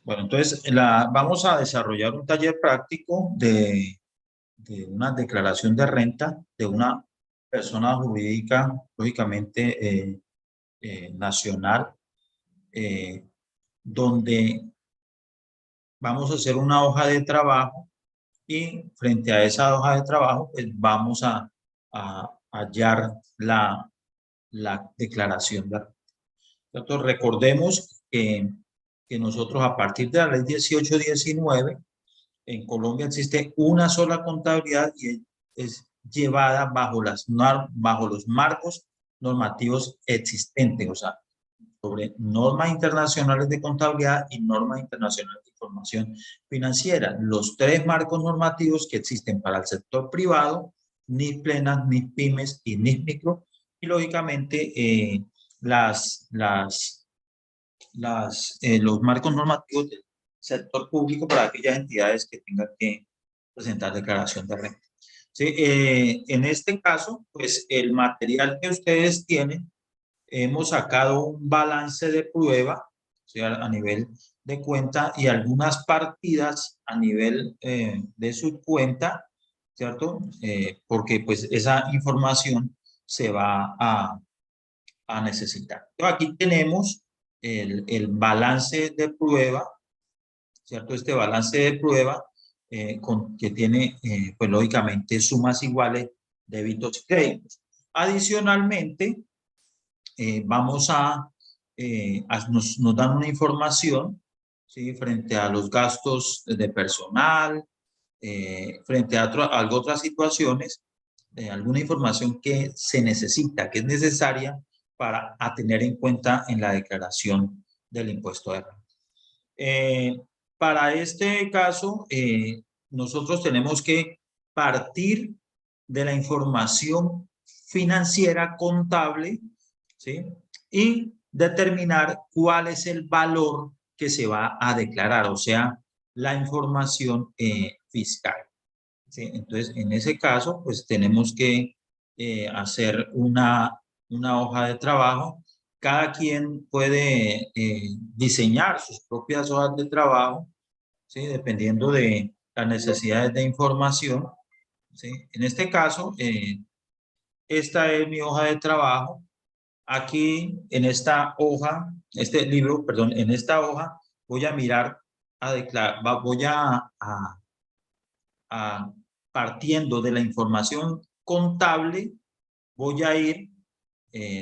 Bueno, entonces vamos a desarrollar un taller práctico de una declaración de renta de una persona jurídica, lógicamente nacional, eh, donde vamos a hacer una hoja de trabajo y frente a esa hoja de trabajo, pues vamos a hallar la declaración de renta. Entonces, recordemos que nosotros a partir de la ley 1819 en Colombia existe una sola contabilidad y es llevada bajo los marcos normativos existentes, o sea, sobre normas internacionales de contabilidad y normas internacionales de información financiera. Los tres marcos normativos que existen para el sector privado, ni plenas, ni pymes y ni micro, y lógicamente los marcos normativos del sector público para aquellas entidades que tengan que presentar declaración de renta. Sí, en este caso, pues el material que ustedes tienen, hemos sacado un balance de prueba, o sea, a nivel de cuenta y algunas partidas a nivel de subcuenta, ¿cierto? Porque pues esa información se va a necesitar. Entonces, aquí tenemos el balance de prueba, ¿cierto? Este balance de prueba que tiene, pues lógicamente, sumas iguales, débitos y créditos. Adicionalmente, vamos nos dan una información, ¿sí? Frente a los gastos de personal, frente a otras situaciones, alguna información que se necesita, que es necesaria para tener en cuenta en la declaración del impuesto de renta. Para este caso, nosotros tenemos que partir de la información financiera contable, ¿sí? Y determinar cuál es el valor que se va a declarar, o sea, la información fiscal. ¿Sí? Entonces, en ese caso, pues tenemos que hacer una hoja de trabajo. Cada quien puede diseñar sus propias hojas de trabajo, ¿sí? Dependiendo de las necesidades de información, ¿sí? En este caso, esta es mi hoja de trabajo. Aquí, en esta hoja, este libro, perdón, en esta hoja, voy a mirar, voy a partiendo de la información contable, voy a ir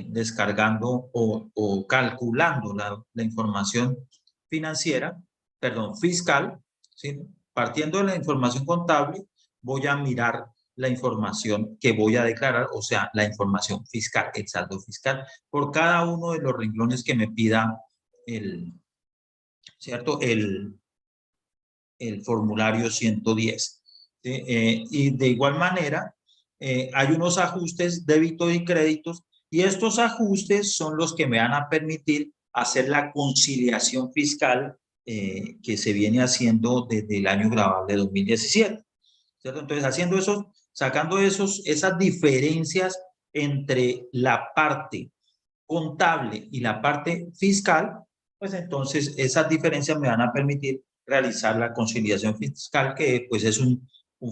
descargando o calculando la información financiera, perdón, fiscal, ¿sí? Partiendo de la información contable, voy a mirar la información que voy a declarar, o sea, la información fiscal, el saldo fiscal, por cada uno de los renglones que me pida ¿cierto? El formulario 110. ¿Sí? Y de igual manera, hay unos ajustes débitos y créditos, y estos ajustes son los que me van a permitir hacer la conciliación fiscal que se viene haciendo desde el año grabable de 2017. ¿Cierto? Entonces, haciendo eso, sacando esas diferencias entre la parte contable y la parte fiscal, pues entonces esas diferencias me van a permitir realizar la conciliación fiscal, que pues es un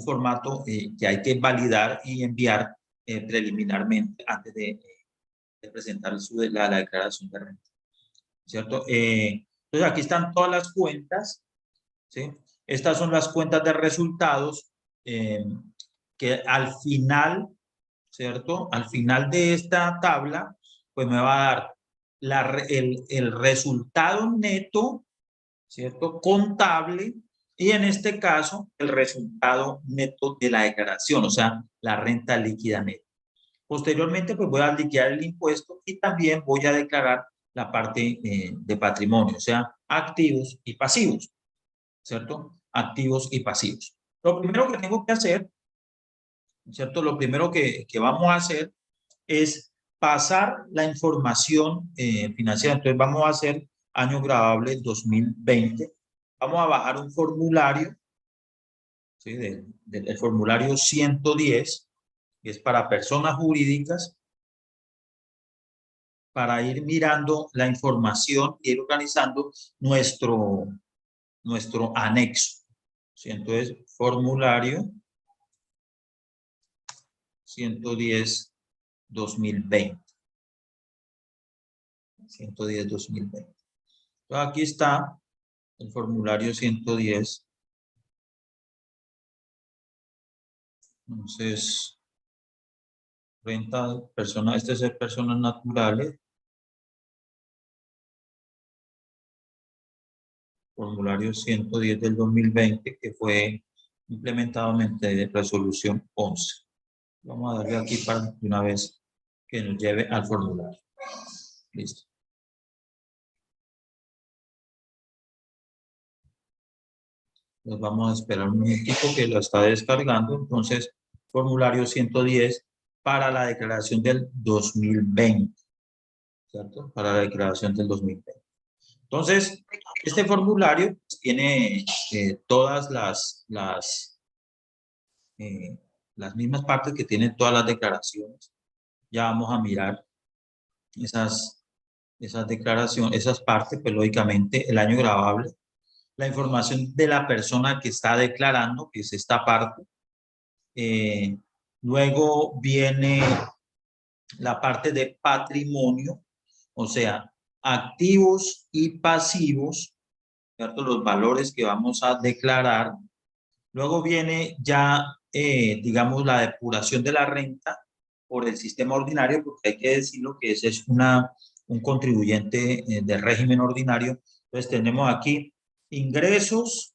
formato que hay que validar y enviar preliminarmente antes de presentar la declaración de renta, ¿cierto? Entonces aquí están todas las cuentas, ¿sí? Estas son las cuentas de resultados que al final, ¿cierto? Al final de esta tabla, pues me va a dar el resultado neto, ¿cierto? Contable, y en este caso, el resultado neto de la declaración, o sea, la renta líquida neta. Posteriormente, pues voy a liquidar el impuesto y también voy a declarar la parte de patrimonio, o sea, activos y pasivos, ¿cierto? Activos y pasivos. Lo primero que tengo que hacer, ¿cierto? Lo primero que vamos a hacer es pasar la información financiera. Entonces vamos a hacer año grabable 2020. Vamos a bajar un formulario, ¿sí? El formulario 110, que es para personas jurídicas, para ir mirando la información y ir organizando nuestro anexo. ¿Sí? Entonces, formulario 110-2020. 110-2020. Entonces, aquí está el formulario 110. Entonces, renta, persona, este es de personas naturales. Formulario 110 del 2020, que fue implementado mediante resolución 11. Vamos a darle aquí para de una vez que nos lleve al formulario. Listo. Nos vamos a esperar un minutito que lo está descargando. Entonces, formulario 110 para la declaración del 2020. ¿Cierto? Para la declaración del 2020. Entonces, este formulario tiene todas las mismas partes que tienen todas las declaraciones. Ya vamos a mirar esas declaraciones, esas partes, pues lógicamente el año grabable, la información de la persona que está declarando, que es esta parte. Luego viene la parte de patrimonio, o sea, activos y pasivos, ¿cierto? Los valores que vamos a declarar. Luego viene ya, digamos, la depuración de la renta por el sistema ordinario, porque hay que decirlo que ese es un contribuyente de régimen ordinario. Entonces tenemos aquí ingresos.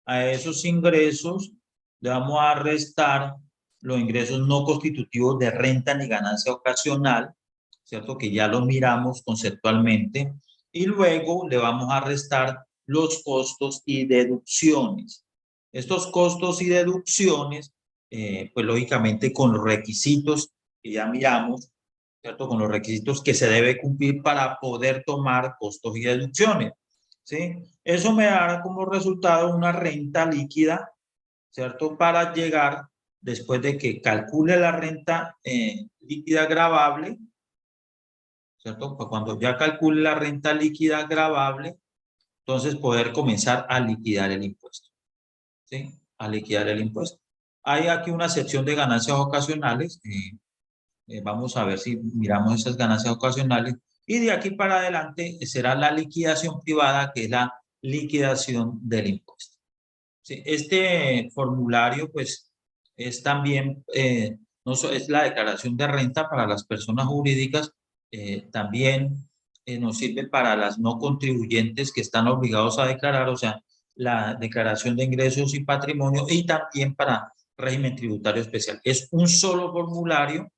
A esos ingresos le vamos a restar los ingresos no constitutivos de renta ni ganancia ocasional, ¿cierto? Que ya los miramos conceptualmente. Y luego le vamos a restar los costos y deducciones. Estos costos y deducciones, pues lógicamente con los requisitos que ya miramos, ¿cierto? Con los requisitos que se debe cumplir para poder tomar costos y deducciones, ¿sí? Eso me dará como resultado una renta líquida, ¿cierto? Para llegar, después de que calcule la renta líquida gravable, ¿cierto? Pues cuando ya calcule la renta líquida gravable, entonces poder comenzar a liquidar el impuesto, ¿sí? A liquidar el impuesto. Hay aquí una sección de ganancias ocasionales. Vamos a ver si miramos esas ganancias ocasionales. Y de aquí para adelante será la liquidación privada, que es la liquidación del impuesto. Sí, este formulario, pues, es también, no es la declaración de renta para las personas jurídicas, también nos sirve para las no contribuyentes que están obligados a declarar, o sea, la declaración de ingresos y patrimonio, y también para régimen tributario especial. Es un solo formulario,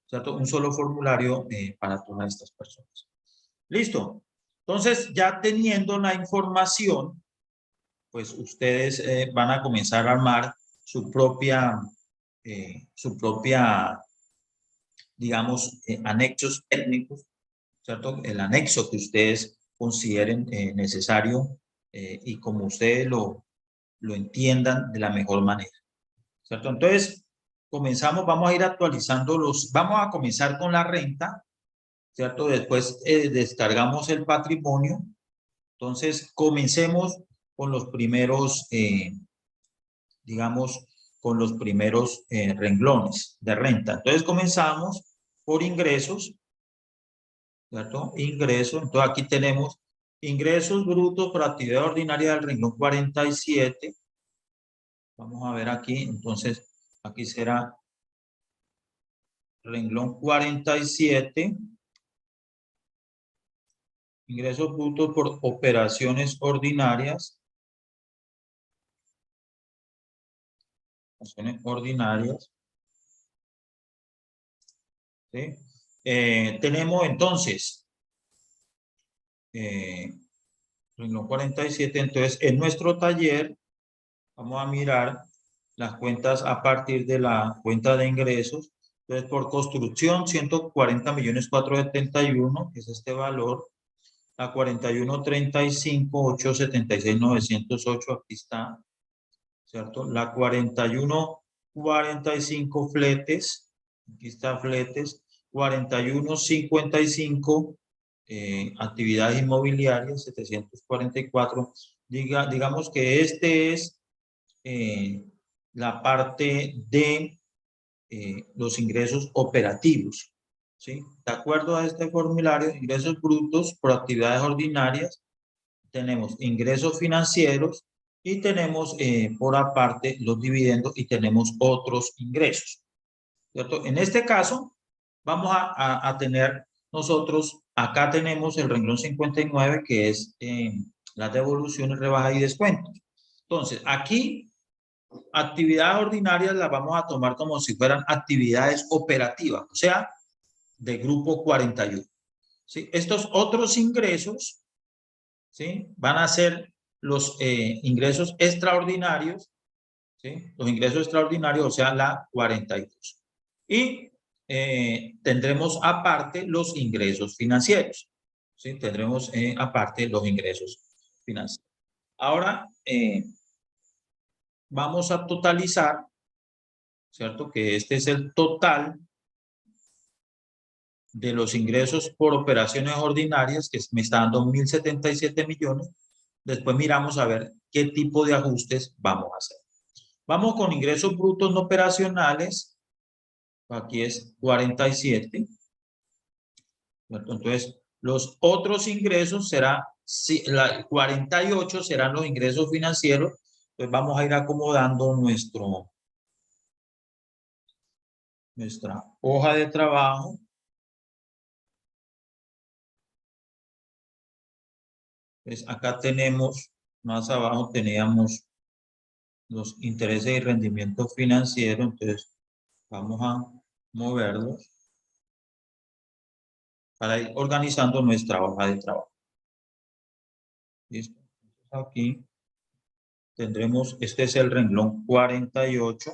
¿cierto? Un solo formulario para todas estas personas. Listo. Entonces, ya teniendo la información, pues ustedes van a comenzar a armar su propia, digamos, anexos técnicos, ¿cierto? El anexo que ustedes consideren necesario y como ustedes lo entiendan de la mejor manera, ¿cierto? Entonces, comenzamos, vamos a ir actualizando vamos a comenzar con la renta, ¿cierto? Después descargamos el patrimonio. Entonces, comencemos con los primeros, digamos, con los primeros renglones de renta. Entonces, comenzamos por ingresos, ¿cierto? Ingresos. Entonces, aquí tenemos ingresos brutos por actividad ordinaria del renglón 47. Vamos a ver aquí. Entonces, aquí será renglón 47. Ingresos brutos por operaciones ordinarias. Operaciones ordinarias. ¿Sí? Tenemos entonces renglón 47. Entonces, en nuestro taller vamos a mirar las cuentas a partir de la cuenta de ingresos. Entonces, por construcción, 140.471.000, que es este valor. La 41.35.876.908, aquí está, ¿cierto? La 41.45 fletes, aquí está fletes. 41.55 actividades inmobiliarias, 744. digamos que este es la parte de los ingresos operativos, ¿sí? De acuerdo a este formulario, ingresos brutos por actividades ordinarias, tenemos ingresos financieros y tenemos por aparte los dividendos y tenemos otros ingresos, ¿cierto? En este caso, vamos a tener nosotros, acá tenemos el renglón 59 que es las devoluciones, rebajas y descuentos. Entonces, aquí actividades ordinarias las vamos a tomar como si fueran actividades operativas, o sea, de grupo 41. ¿Sí? Estos otros ingresos, ¿sí? Van a ser los ingresos extraordinarios, ¿sí? Los ingresos extraordinarios, o sea, la 42. Y tendremos aparte los ingresos financieros, ¿sí? Tendremos aparte los ingresos financieros. Ahora, vamos a totalizar, ¿cierto? Que este es el total de los ingresos por operaciones ordinarias, que me está dando 1.077 millones. Después miramos a ver qué tipo de ajustes vamos a hacer. Vamos con ingresos brutos no operacionales. Aquí es 47. Entonces, los otros ingresos será, 48 serán los ingresos financieros. Pues vamos a ir acomodando nuestra hoja de trabajo. Pues acá tenemos, más abajo teníamos los intereses y rendimiento financiero, entonces vamos a moverlos para ir organizando nuestra hoja de trabajo. ¿Listo? Aquí tendremos, este es el renglón 48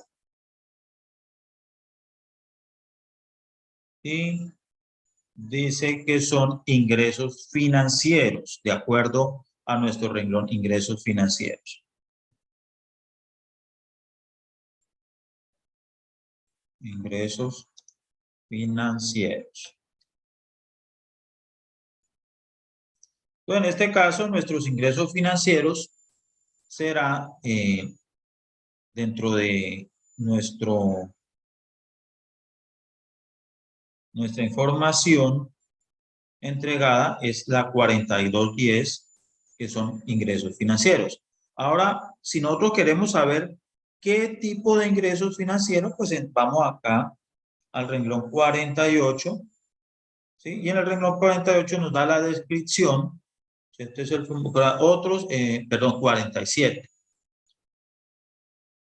y dice que son ingresos financieros, de acuerdo a nuestro renglón ingresos financieros. Ingresos financieros. Bueno, en este caso, nuestros ingresos financieros será dentro de nuestra información entregada es la 4210, que son ingresos financieros. Ahora, si nosotros queremos saber qué tipo de ingresos financieros, pues vamos acá al renglón 48, ¿sí? Y en el renglón 48 nos da la descripción. Este es el otros, perdón, 47.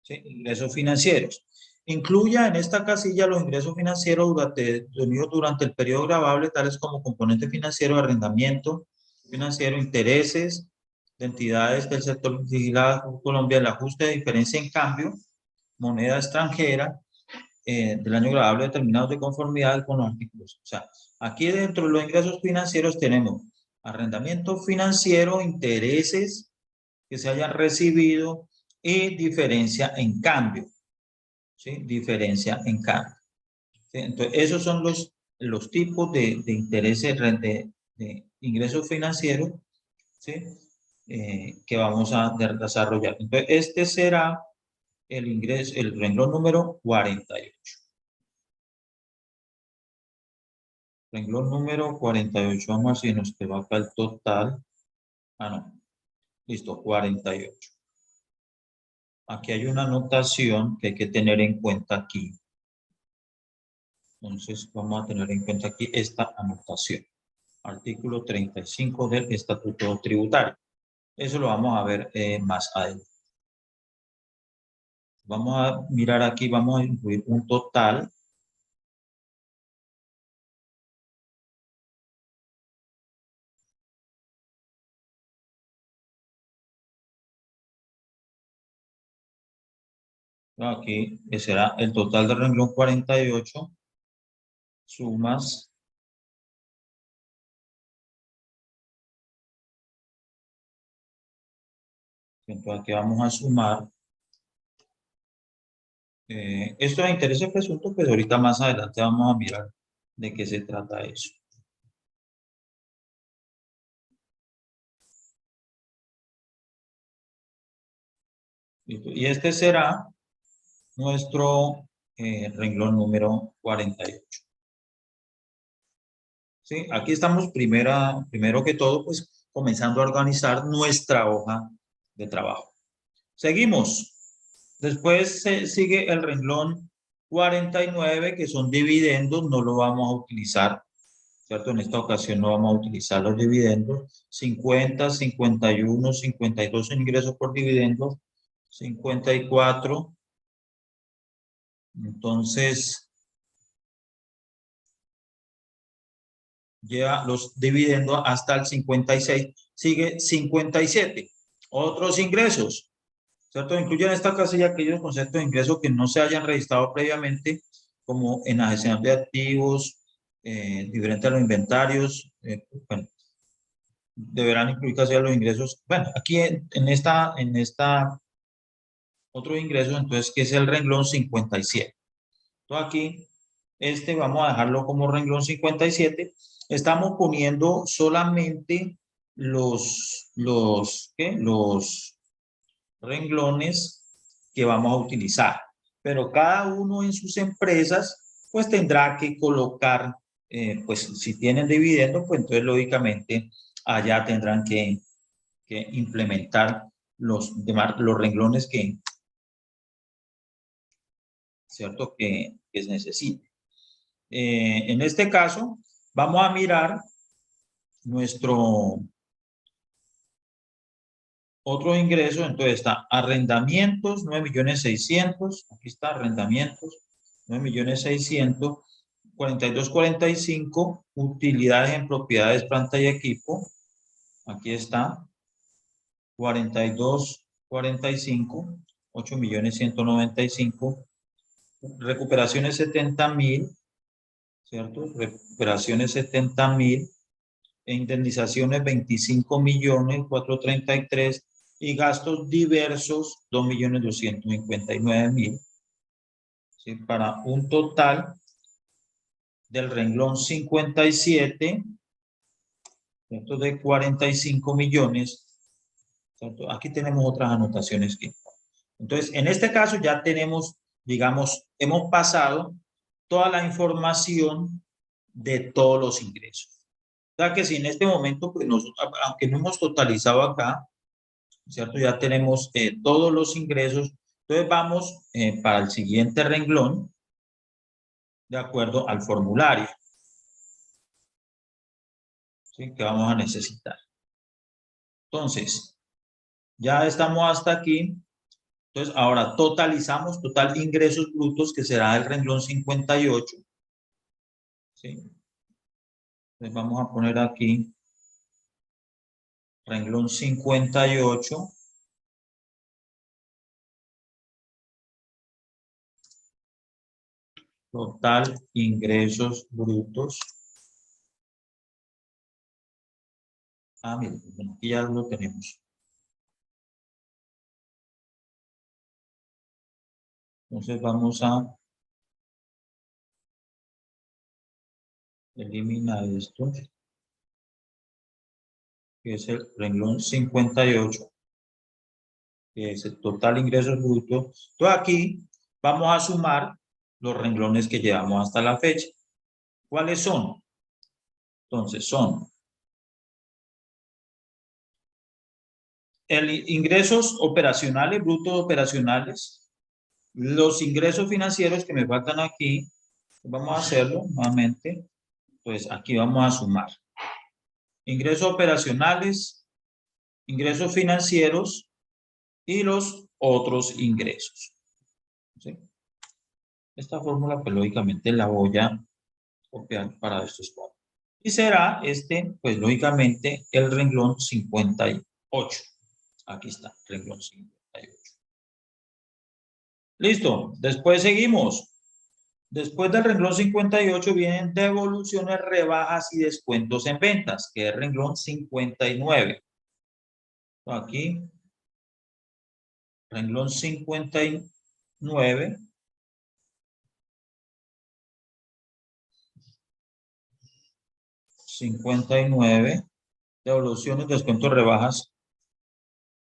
¿Sí? Ingresos financieros. Incluya en esta casilla los ingresos financieros durante el periodo gravable, tales como componente financiero, arrendamiento financiero, intereses de entidades del sector vigilado por Colombia, el ajuste de diferencia en cambio, moneda extranjera, del año gravable determinados de conformidad con los artículos. O sea, aquí dentro de los ingresos financieros tenemos arrendamiento financiero, intereses que se hayan recibido y diferencia en cambio. ¿Sí? Diferencia en cambio. ¿Sí? Entonces, esos son los tipos de intereses de ingresos financieros, ¿sí? Que vamos a desarrollar. Entonces, este será el renglón número 48. Renglón número 48. Vamos a ver si nos quedó acá el total. Ah, no. Listo, 48. Aquí hay una anotación que hay que tener en cuenta aquí. Entonces, vamos a tener en cuenta aquí esta anotación. Artículo 35 del Estatuto Tributario. Eso lo vamos a ver más adelante. Vamos a mirar aquí, vamos a incluir un total. Aquí será el total del renglón 48, sumas. Entonces aquí vamos a sumar. Esto de intereses presuntos, pues ahorita más adelante vamos a mirar de qué se trata eso. ¿Listo? Y este será nuestro renglón número 48. ¿Sí? Aquí estamos primero que todo, pues comenzando a organizar nuestra hoja de trabajo. Seguimos. Después sigue el renglón 49, que son dividendos, no lo vamos a utilizar, ¿cierto? En esta ocasión no vamos a utilizar los dividendos. 50, 51, 52 en ingresos por dividendos, 54. Entonces, lleva los dividendos hasta el 56, sigue 57. Otros ingresos, ¿cierto? Incluyen en esta casilla aquellos conceptos de ingresos que no se hayan registrado previamente, como enajenación de activos, diferente a los inventarios, bueno, deberán incluir casi los ingresos. Bueno, aquí en esta otro ingreso, entonces, que es el renglón 57. Entonces, aquí, vamos a dejarlo como renglón 57. Estamos poniendo solamente los renglones que vamos a utilizar. Pero cada uno en sus empresas, pues tendrá que colocar, pues si tienen dividendos, pues entonces lógicamente allá tendrán que implementar los renglones que, ¿cierto? Que se necesite. En este caso, vamos a mirar nuestro otro ingreso. Entonces está arrendamientos, 9.600.000. Aquí está arrendamientos, 9.600.000. 42.45, utilidades en propiedades, planta y equipo. Aquí está. 42.45, 8.195.000. Recuperaciones 70.000, ¿cierto? Recuperaciones 70.000. E indemnizaciones 25.433.000 y gastos diversos 2.259.000, ¿sí? Para un total del renglón 57, ¿cierto? De 45 millones. ¿Cierto? Aquí tenemos otras anotaciones que... Entonces, en este caso ya tenemos, digamos, hemos pasado toda la información de todos los ingresos. O sea que si en este momento, pues nosotros, aunque no hemos totalizado acá, ¿cierto? Ya tenemos todos los ingresos. Entonces vamos para el siguiente renglón, de acuerdo al formulario, ¿sí? Que vamos a necesitar. Entonces, ya estamos hasta aquí. Entonces, ahora totalizamos total ingresos brutos, que será el renglón 58. ¿Sí? Entonces, vamos a poner aquí renglón 58. Total ingresos brutos. Ah, miren, aquí ya lo tenemos. Entonces vamos a eliminar esto, que es el renglón 58, que es el total ingresos brutos. Entonces aquí vamos a sumar los renglones que llevamos hasta la fecha. ¿Cuáles son? Entonces son ingresos operacionales, brutos operacionales, los ingresos financieros que me faltan aquí. Vamos a hacerlo nuevamente. Pues aquí vamos a sumar ingresos operacionales, ingresos financieros y los otros ingresos. ¿Sí? Esta fórmula, pues lógicamente la voy a copiar para estos cuadros. Y será pues lógicamente el renglón 58. Aquí está, renglón 58. Listo, después seguimos. Después del renglón 58 vienen devoluciones, rebajas y descuentos en ventas, que es el renglón 59. Aquí, renglón 59. Devoluciones, descuentos, rebajas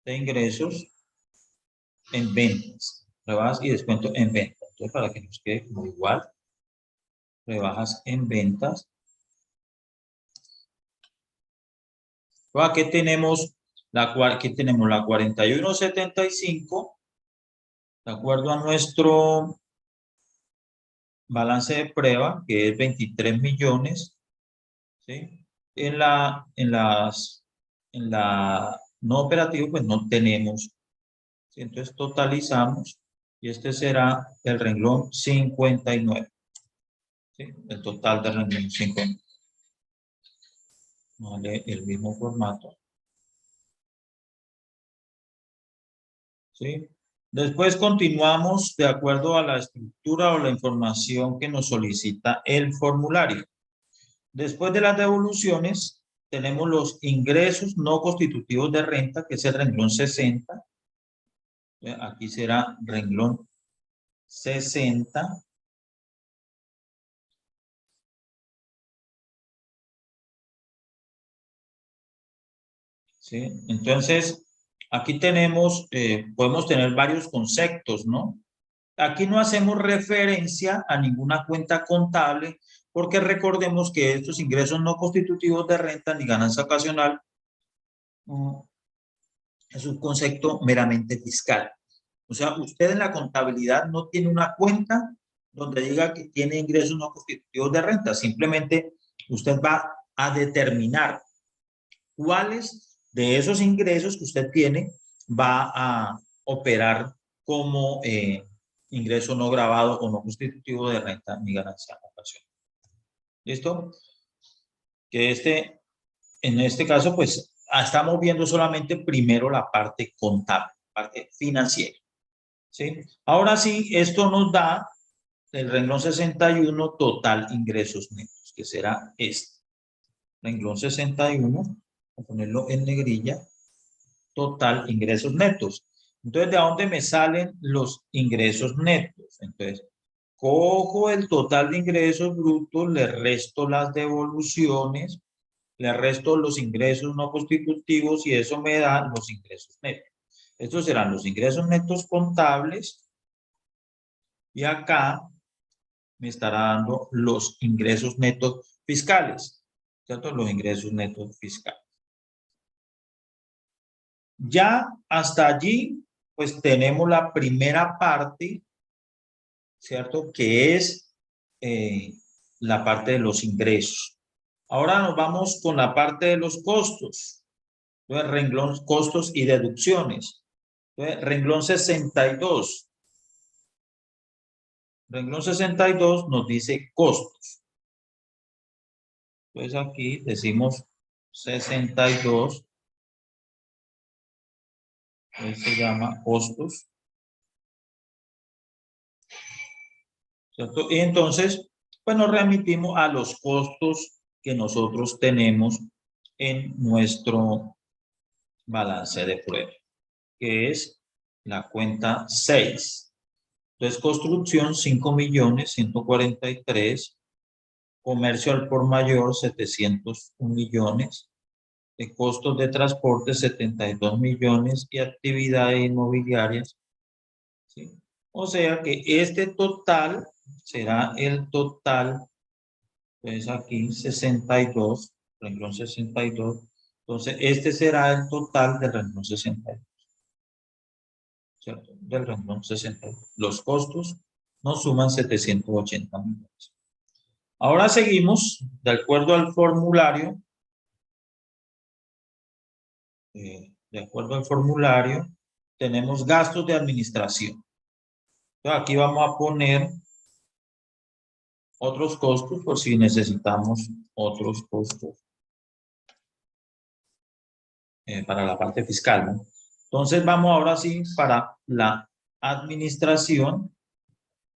de ingresos. en ventas. Rebajas y descuento en ventas. Entonces, para que nos quede como igual, rebajas en ventas. Aquí tenemos la 41.75, de acuerdo a nuestro balance de prueba, que es 23 millones, ¿sí? En la no operativa, pues no tenemos, ¿sí? Entonces totalizamos y este será el renglón 59, ¿sí? El total del renglón 59. Vale, el mismo formato, ¿sí? Después continuamos de acuerdo a la estructura o la información que nos solicita el formulario. Después de las devoluciones, tenemos los ingresos no constitutivos de renta, que es el renglón 60. Aquí será renglón 60. ¿Sí? Entonces, aquí tenemos, podemos tener varios conceptos, ¿no? Aquí no hacemos referencia a ninguna cuenta contable, porque recordemos que estos ingresos no constitutivos de renta ni ganancia ocasional es un concepto meramente fiscal. O sea, usted en la contabilidad no tiene una cuenta donde diga que tiene ingresos no constitutivos de renta. Simplemente usted va a determinar cuáles de esos ingresos que usted tiene va a operar como ingreso no grabado o no constitutivo de renta ni ganancia ocasional. ¿Listo? Que en este caso, pues, estamos viendo solamente primero la parte contable, parte financiera. ¿Sí? Ahora sí, esto nos da el renglón 61, total ingresos netos, que será este. Renglón 61, voy a ponerlo en negrilla, total ingresos netos. Entonces, ¿de dónde me salen los ingresos netos? Entonces, cojo el total de ingresos brutos, le resto las devoluciones, le resto los ingresos no constitutivos y eso me da los ingresos netos. Estos serán los ingresos netos contables y acá me estará dando los ingresos netos fiscales, ¿cierto? Los ingresos netos fiscales. Ya hasta allí, pues tenemos la primera parte, ¿cierto? Que es la parte de los ingresos. Ahora nos vamos con la parte de los costos. Entonces, renglón costos y deducciones. Entonces, renglón 62. Renglón 62 nos dice costos. Entonces aquí decimos 62. Se llama costos, ¿cierto? Y entonces, pues nos remitimos a los costos que nosotros tenemos en nuestro balance de prueba, que es la cuenta 6. Entonces, construcción 5.143.000, comercio al por mayor 701 millones, de costos de transporte 72 millones y actividades inmobiliarias, ¿sí? O sea que este total será el total, pues aquí 62, renglón 62. Entonces, este será el total del renglón 62, ¿cierto? Del renglón 62. Los costos nos suman 780 millones. Ahora seguimos, de acuerdo al formulario, tenemos gastos de administración. Entonces, aquí vamos a poner otros costos por si necesitamos otros costos para la parte fiscal, ¿no? Entonces vamos ahora sí para la administración.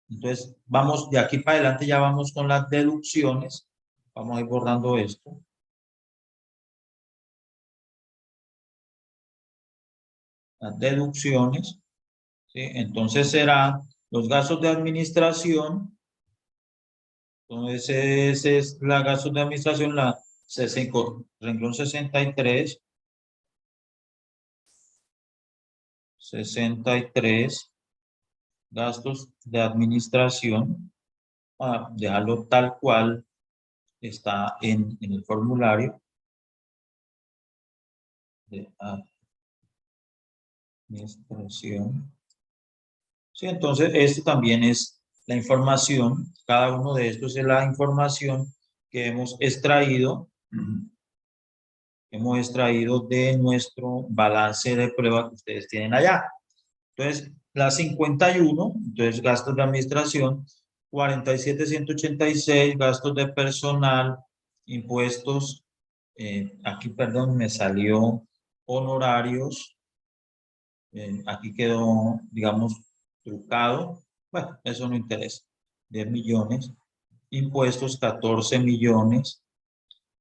Entonces vamos de aquí para adelante, ya vamos con las deducciones. Vamos a ir borrando esto. Las deducciones, ¿sí? Entonces serán los gastos de administración. Entonces ese es la gastos de administración, la 65, renglón 63. 63 gastos de administración. Dejarlo tal cual está en el formulario de administración. Sí, entonces esto también es la información, cada uno de estos es la información que hemos extraído de nuestro balance de prueba que ustedes tienen allá. Entonces, la 51, entonces gastos de administración, 47,186, gastos de personal, impuestos, aquí, perdón, me salió honorarios, aquí quedó, digamos, trucado. Bueno, eso no interesa. 10 millones. Impuestos, 14 millones.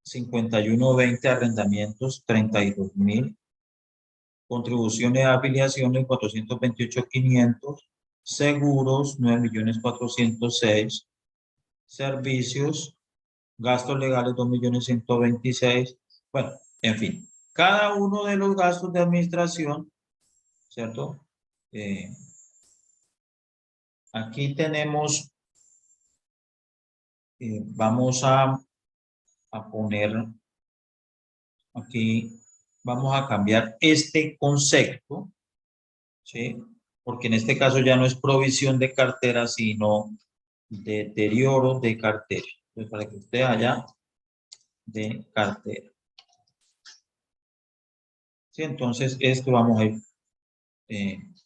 51,20 arrendamientos, 32,000. Contribuciones de afiliaciones, 428,500. Seguros, 9,406,000. Servicios, gastos legales, 2,126,000. Bueno, en fin, cada uno de los gastos de administración, ¿cierto? Aquí tenemos, vamos a poner, aquí vamos a cambiar este concepto, ¿sí? Porque en este caso ya no es provisión de cartera, sino deterioro de cartera. Entonces, para que usted haya de cartera. Sí, entonces esto vamos a ir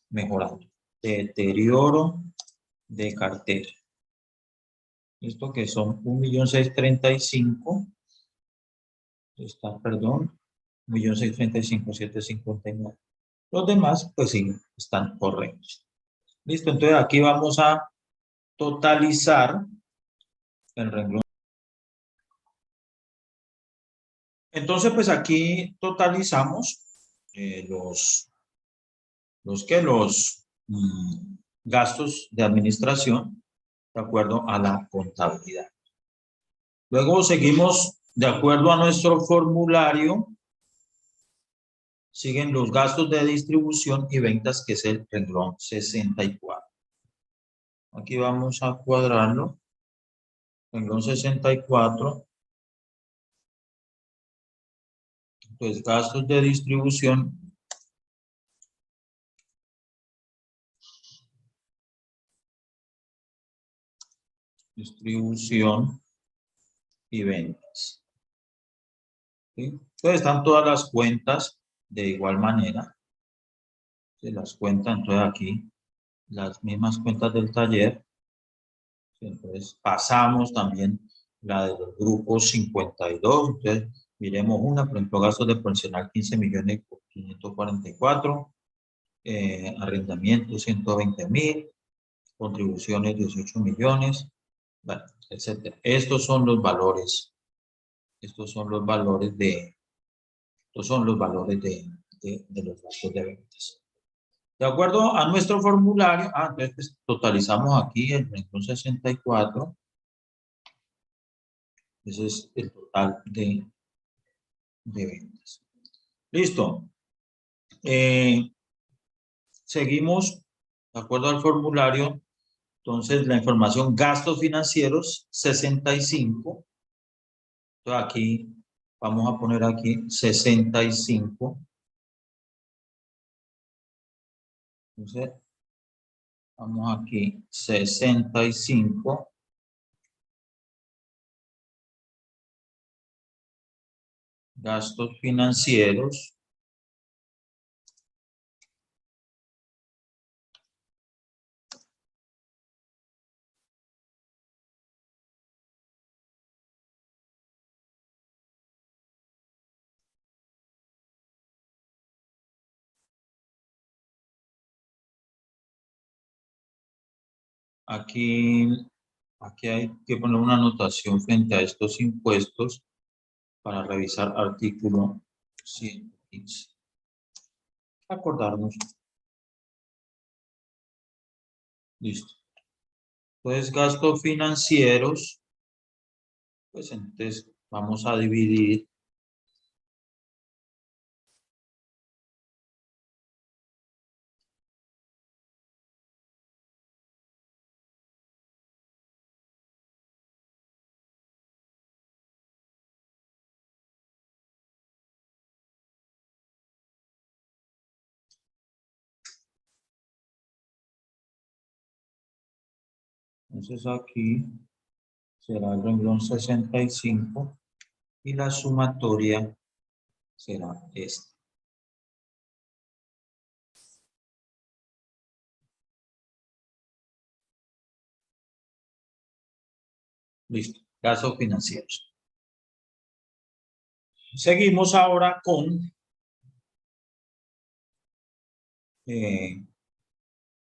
mejorando. Deterioro de cartera. Esto que son 1,635,000. Está, perdón, 1,635,759. Los demás, pues sí, están correctos. Listo, entonces aquí vamos a totalizar el renglón. Entonces, pues aquí totalizamos los gastos de administración de acuerdo a la contabilidad. Luego seguimos de acuerdo a nuestro formulario. Siguen los gastos de distribución y ventas, que es el renglón 64. Aquí vamos a cuadrarlo. Renglón 64. Entonces, gastos de distribución. Distribución y ventas. ¿Sí? Entonces, están todas las cuentas de igual manera. Se las cuentan, entonces aquí, las mismas cuentas del taller. Entonces, pasamos también la de los grupos 52. Entonces, miremos una, por ejemplo, gastos de personal 15,544,000, arrendamiento 120,000, contribuciones 18 millones, bueno, etcétera. Estos son los valores. Estos son los valores de los gastos de ventas. De acuerdo a nuestro formulario, entonces pues, totalizamos aquí el renglón 64. Ese es el total de ventas. Listo. Seguimos, de acuerdo al formulario, entonces la información gastos financieros 65. Entonces aquí vamos a poner aquí 65. Entonces vamos aquí 65. Gastos financieros. Aquí hay que poner una anotación frente a estos impuestos para revisar artículo 115. Acordarnos. Listo. Entonces, gastos financieros, pues entonces vamos a dividir Entonces aquí será el renglón 65 y la sumatoria será esta. Listo, gastos financieros. Seguimos ahora con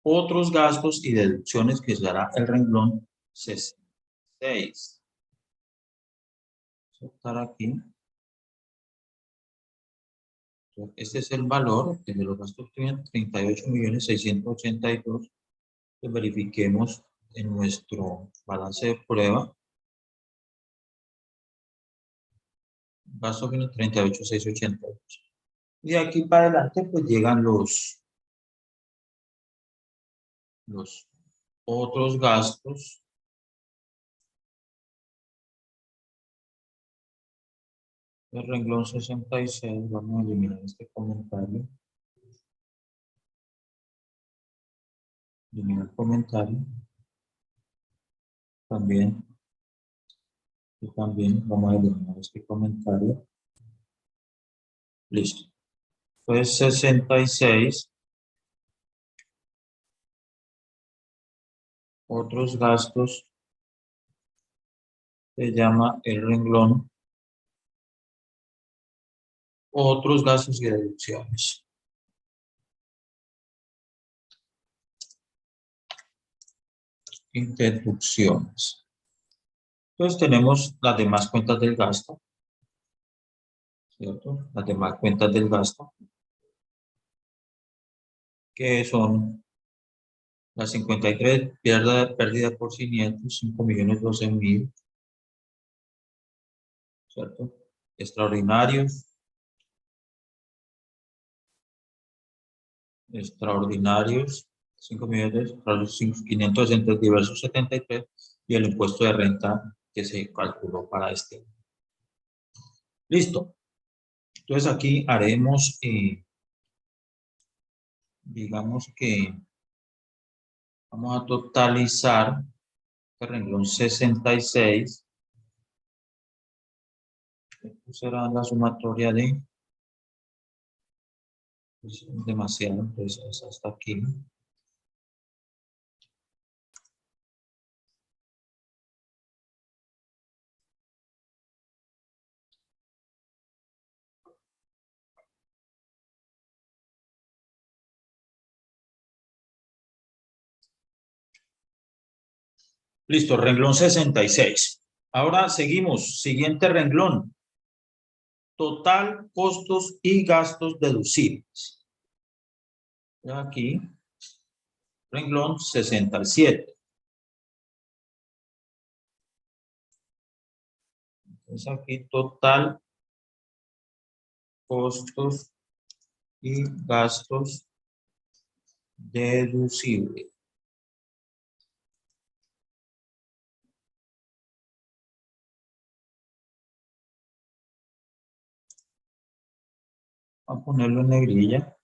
otros gastos y deducciones, que será el renglón 66. Voy a estar aquí. Este es el valor de los gastos que tienen 38.682.000. Verifiquemos en nuestro balance de prueba. Gasto final 38.682. Y de aquí para adelante pues llegan los otros gastos. El renglón 66, vamos a eliminar este comentario. Eliminar el comentario. También. Y también vamos a eliminar este comentario. Listo. Pues 66. Otros gastos. Se llama el renglón otros gastos y deducciones. Y deducciones. Entonces tenemos las demás cuentas del gasto, ¿cierto? Las demás cuentas del gasto, que son las 53, pérdida por siniestros, 5.012.000, ¿cierto? Extraordinarios, extraordinarios, 5.560.000, diversos 73, y el impuesto de renta que se calculó para este. Listo. Entonces aquí haremos, digamos que vamos a totalizar el renglón 66. Esto será la sumatoria de, pues, demasiado, entonces hasta aquí. Listo, renglón 66. Ahora seguimos. Siguiente renglón. Total, costos y gastos deducibles. Aquí, renglón 67. Entonces aquí, total, costos y gastos deducibles. Vamos a ponerlo en negrilla.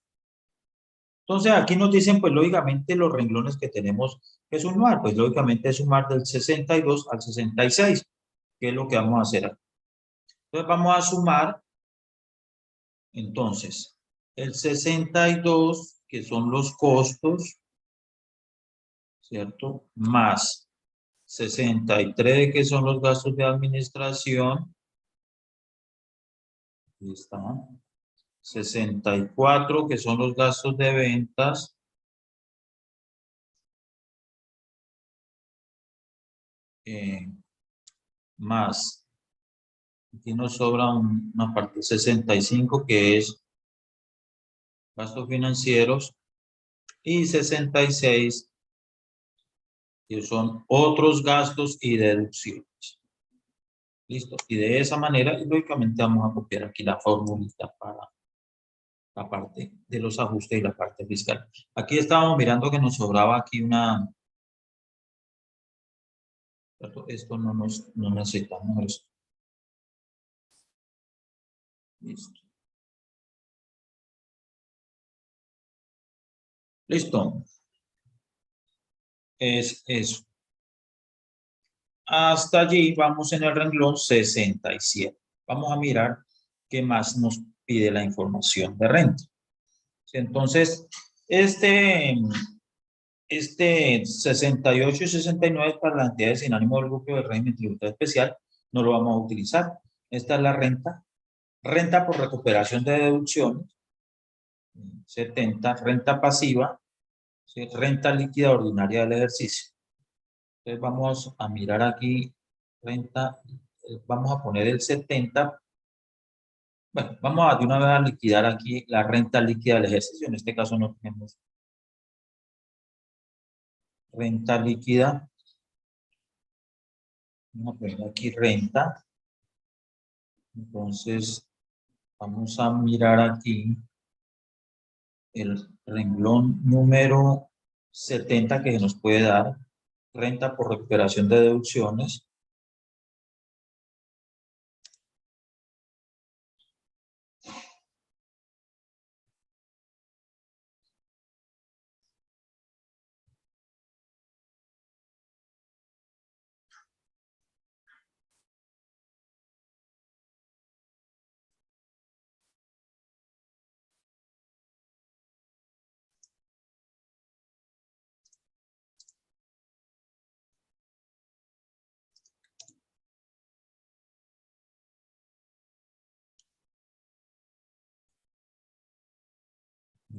Entonces aquí nos dicen, pues lógicamente los renglones que tenemos que sumar, pues lógicamente es sumar del 62 al 66, que es lo que vamos a hacer aquí. Entonces vamos a sumar, entonces, el 62, que son los costos, ¿cierto? Más 63, que son los gastos de administración. Ahí está. 64, que son los gastos de ventas. Más, aquí nos sobra una parte 65, que es gastos financieros, y 66, que son otros gastos y deducciones. Listo. Y de esa manera, y lógicamente vamos a copiar aquí la fórmula para la parte de los ajustes y la parte fiscal. Aquí estábamos mirando que nos sobraba aquí una... Esto no necesitamos esto. Listo. Listo. Es eso. Hasta allí vamos en el renglón 67. Vamos a mirar qué más nos pide la información de renta. Entonces, este 68 y 69 para las entidades sin ánimo de lucro del régimen tributario especial no lo vamos a utilizar. Esta es la renta. Renta por recuperación de deducciones. 70, renta pasiva. ¿Sí? Renta líquida ordinaria del ejercicio. Entonces vamos a mirar aquí renta. Vamos a poner el 70. Bueno, vamos a de una vez a liquidar aquí la renta líquida del ejercicio. En este caso no tenemos renta líquida. Vamos a poner aquí renta. Entonces, vamos a mirar aquí el renglón número 70 que se nos puede dar. Renta por recuperación de deducciones.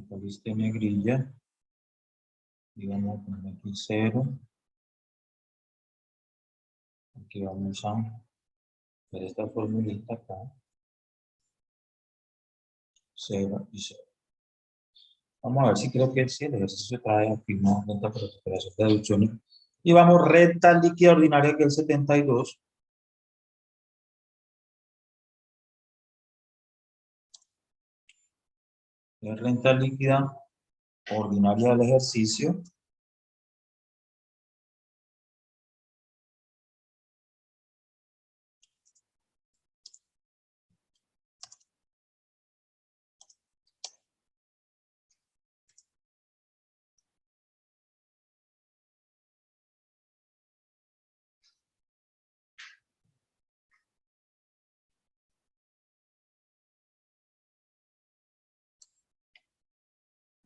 Saliste negrilla. Y vamos a poner aquí 0. Aquí vamos a ver esta formulita acá. 0 y 0. Vamos a ver si creo que sí, el ejercicio trae aquí una renta por recuperación de deducciones. Y vamos renta líquida ordinaria que es el 72. Es renta líquida ordinaria del ejercicio.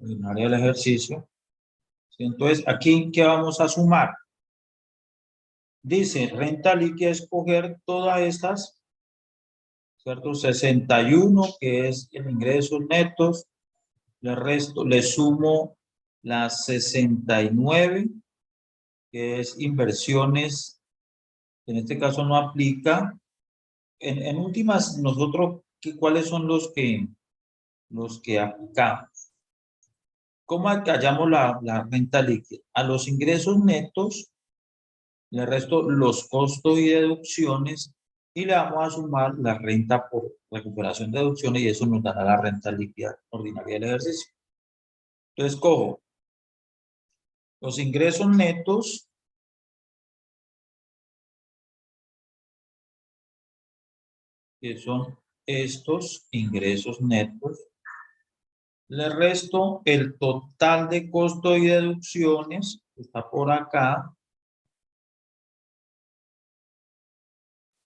Ordinaria del ejercicio. Entonces, aquí, ¿qué vamos a sumar? Dice, renta líquida, escoger todas estas, ¿cierto? 61, que es el ingresos netos. Le resto, le sumo las 69, que es inversiones. En este caso no aplica. En últimas, nosotros, ¿cuáles son los que aplicamos? ¿Cómo hallamos la renta líquida? A los ingresos netos le resto los costos y deducciones y le vamos a sumar la renta por recuperación de deducciones y eso nos dará la renta líquida ordinaria del ejercicio. Entonces cojo los ingresos netos, que son estos ingresos netos, le resto el total de costos y deducciones, que está por acá,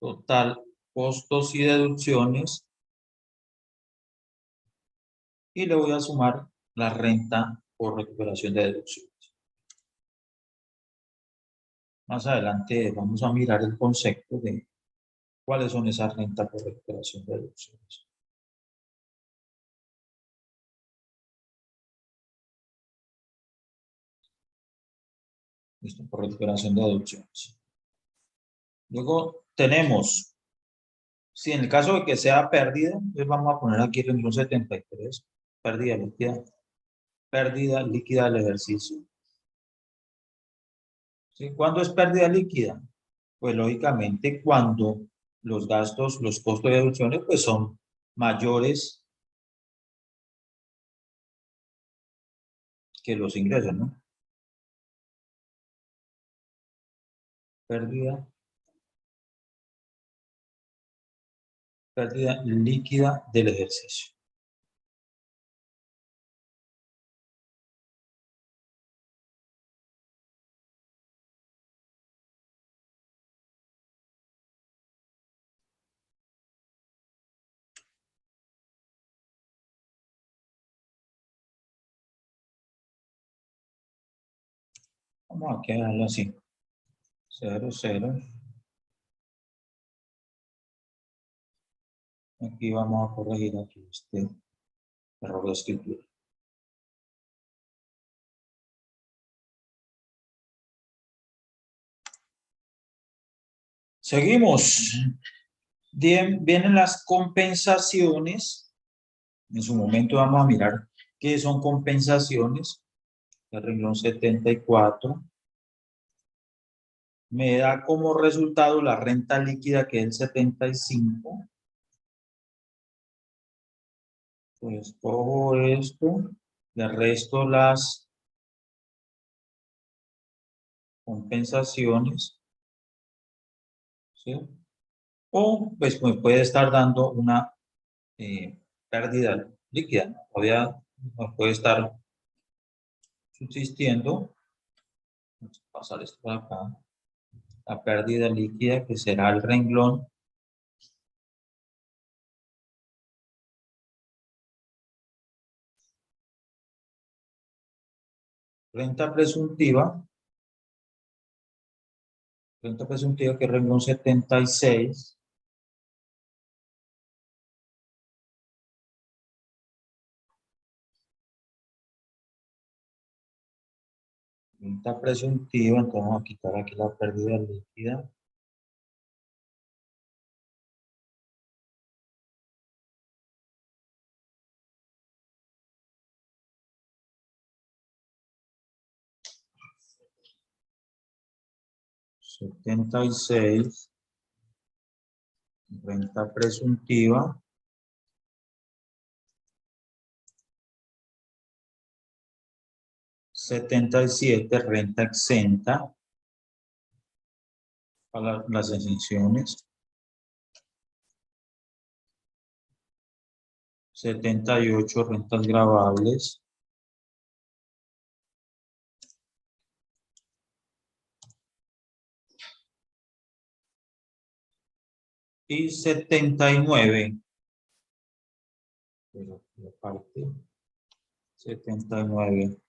total costos y deducciones, y le voy a sumar la renta por recuperación de deducciones. Más adelante vamos a mirar el concepto de cuáles son esas rentas por recuperación de deducciones. Listo, por recuperación de deducciones. Luego tenemos, si en el caso de que sea pérdida, entonces vamos a poner aquí el renglón 73, pérdida líquida del ejercicio. ¿Sí? ¿Cuándo es pérdida líquida? Pues lógicamente cuando los gastos, los costos de deducciones, pues son mayores que los ingresos, ¿no? Pérdida líquida del ejercicio. Vamos a quedarlo así. 0, 0. Aquí vamos a corregir aquí este error de escritura. Seguimos. Vienen las compensaciones. En su momento vamos a mirar qué son compensaciones. El renglón 74. Me da como resultado la renta líquida, que es el 75. Pues cojo esto, le resto las compensaciones, ¿sí? O pues me puede estar dando una pérdida líquida. Todavía no puede estar subsistiendo. Vamos a pasar esto por acá. La pérdida líquida, que será el renglón renta presuntiva. Renta presuntiva, que es renglón 76. Renta presuntiva, entonces vamos a quitar aquí la pérdida líquida. $76, renta presuntiva. $77, renta exenta para las exenciones. $78, rentas gravables. Y 79, pero aparte, 79,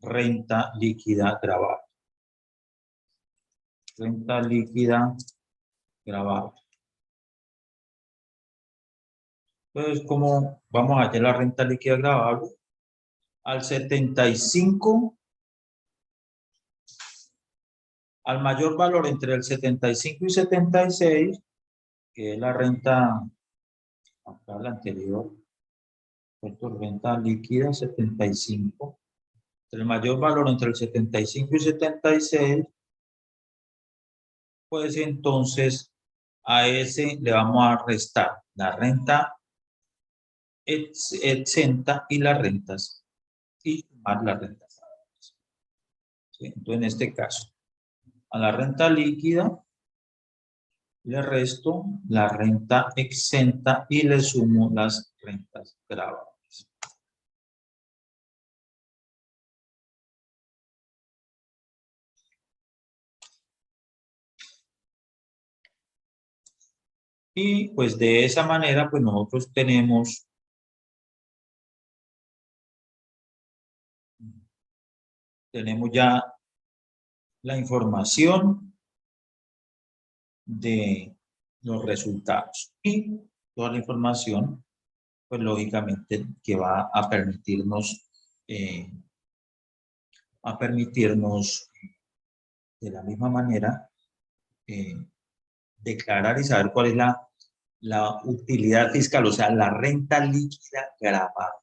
renta líquida grabada. Renta líquida grabada. Entonces, ¿cómo vamos a hallar la renta líquida grabable? Al 75, al mayor valor entre el 75 y 76, que es la renta, acá la anterior, renta líquida 75. El mayor valor entre el 75 y 76, pues entonces a ese le vamos a restar la renta exenta y las rentas, y más las rentas. ¿Sí? Entonces, en este caso, a la renta líquida le resto la renta exenta y le sumo las rentas gravables. Y pues de esa manera, pues nosotros tenemos ya la información de los resultados y toda la información, pues lógicamente que va a permitirnos de la misma manera declarar y saber cuál es la utilidad fiscal, o sea, la renta líquida gravable.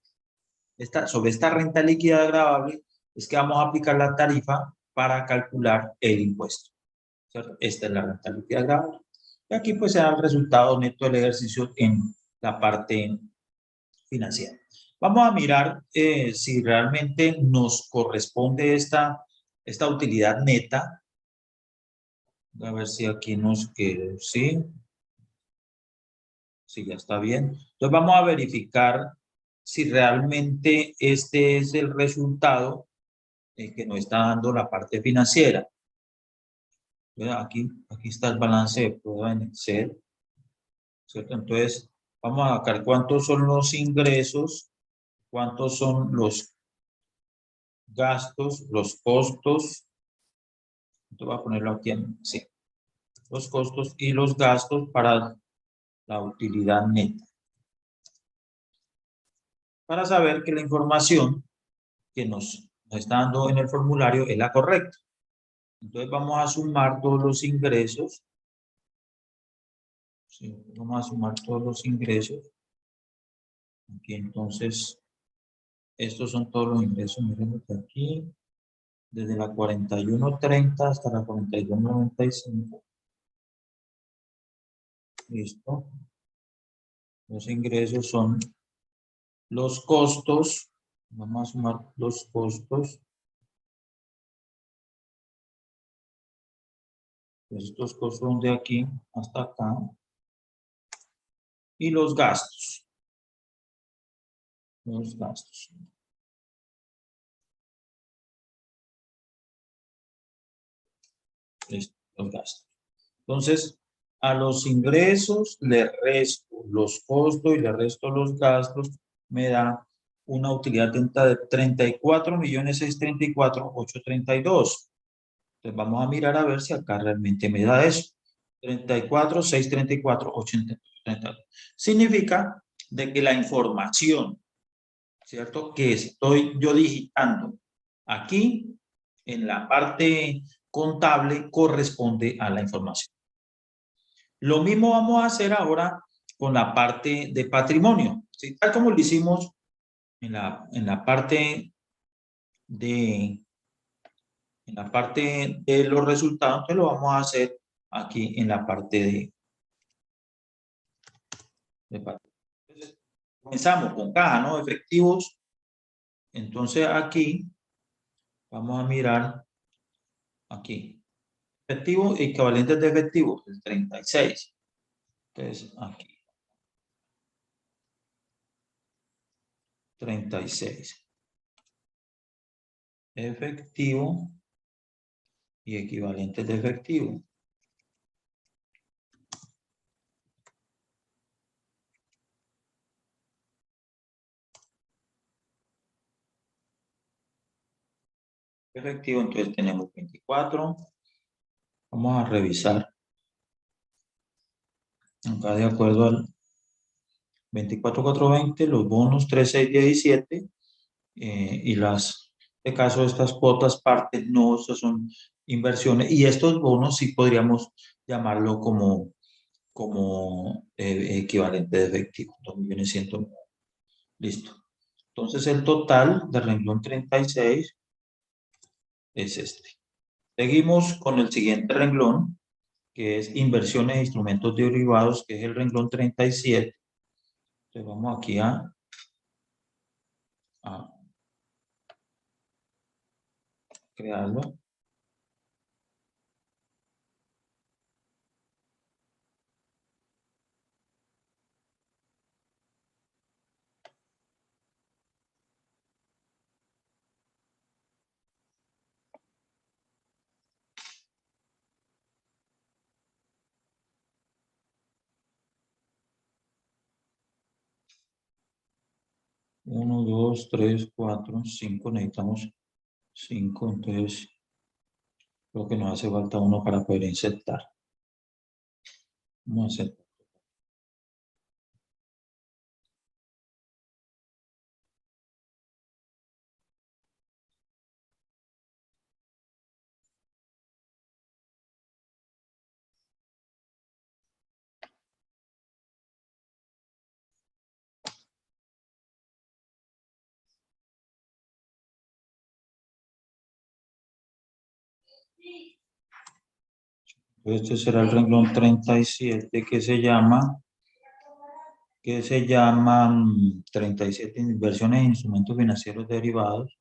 Sobre esta renta líquida gravable es que vamos a aplicar la tarifa para calcular el impuesto, ¿cierto? Esta es la renta líquida gravable. Y aquí pues se da el resultado neto del ejercicio en la parte financiera. Vamos a mirar si realmente nos corresponde esta utilidad neta. A ver si aquí nos quedó, sí. Sí, ya está bien. Entonces vamos a verificar si realmente este es el resultado que nos está dando la parte financiera. Aquí está el balance de prueba en Excel, ¿cierto? Entonces vamos a sacar cuántos son los ingresos, cuántos son los gastos, los costos Entonces voy a ponerlo aquí en sí. Los costos y los gastos para la utilidad neta. Para saber que la información que nos está dando en el formulario es la correcta. Entonces vamos a sumar todos los ingresos. Sí, vamos a sumar todos los ingresos. Aquí entonces, estos son todos los ingresos. Miren aquí, desde la 41.30 hasta la 42.95. Listo. Los ingresos son los costos. Vamos a sumar los costos. Estos costos son de aquí hasta acá. Y los gastos. Los gastos. Listo, los gastos. Entonces, a los ingresos le resto los costos y le resto los gastos, me da una utilidad neta de 34.634.832. Entonces vamos a mirar a ver si acá realmente me da eso. 34.634.832. Significa de que la información, ¿cierto? Que estoy yo digitando aquí en la parte contable corresponde a la información. Lo mismo vamos a hacer ahora con la parte de patrimonio, ¿sí? Tal como lo hicimos en la parte de los resultados, entonces lo vamos a hacer aquí en la parte de patrimonio. Entonces, comenzamos con caja, ¿no? Efectivos. Entonces aquí vamos a mirar aquí. Efectivo equivalentes de efectivos, el 36. Entonces aquí. 36. Efectivo y equivalentes de efectivo. Efectivo, entonces tenemos 24. Vamos a revisar. Acá de acuerdo al 24.420, los bonos 3.617 y de caso estas cuotas partes no, estas son inversiones y estos bonos sí podríamos llamarlo como equivalente de efectivo, 2.100.000. Listo. Entonces el total del renglón 36 es este. Seguimos con el siguiente renglón, que es inversiones e instrumentos derivados, que es el renglón 37. Entonces vamos aquí a crearlo. Uno, dos, tres, cuatro, cinco. Necesitamos 5. Entonces, creo que nos hace falta uno para poder insertar. Vamos a hacer 'Este será el renglón 37 que se llama 37 inversiones en instrumentos financieros derivados.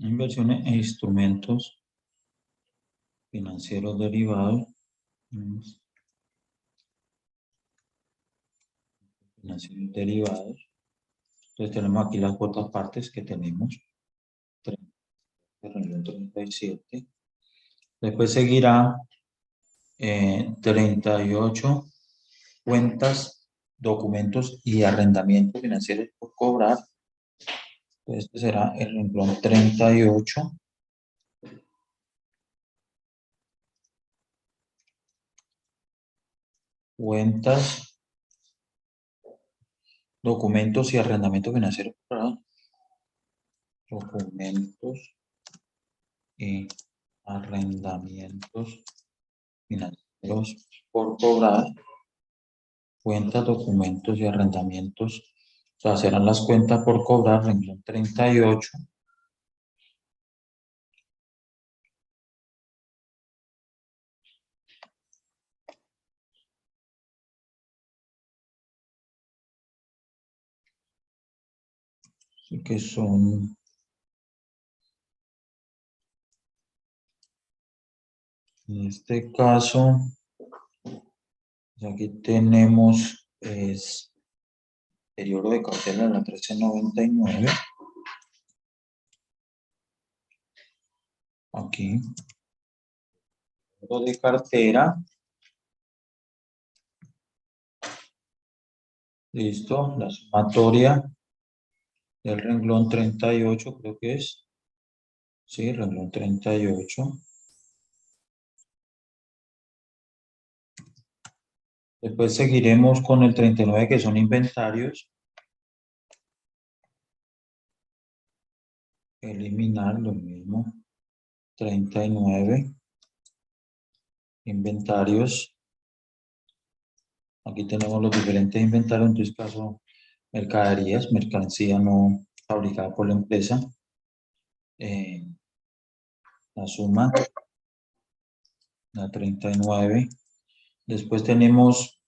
Inversiones e instrumentos financieros derivados. Financieros derivados. Entonces tenemos aquí las cuotas partes que tenemos. 37. Después seguirá 38 cuentas, documentos y arrendamientos financieros por cobrar. Este será el renglón 38. Cuentas, documentos y arrendamientos financieros por cobrar. Documentos y arrendamientos financieros por cobrar. Cuentas, documentos y arrendamientos. O sea, serán las cuentas por cobrar, renglón 38. Así que son... En este caso, aquí tenemos deterioro de cartera de la 1399. Aquí. De cartera. Listo. La sumatoria del renglón 38, creo que es. Sí, renglón 38. Después seguiremos con el 39, que son inventarios. Eliminar lo mismo. 39. Inventarios. Aquí tenemos los diferentes inventarios. En este caso, mercaderías, mercancía no fabricada por la empresa. La suma, la 39. Después tenemos,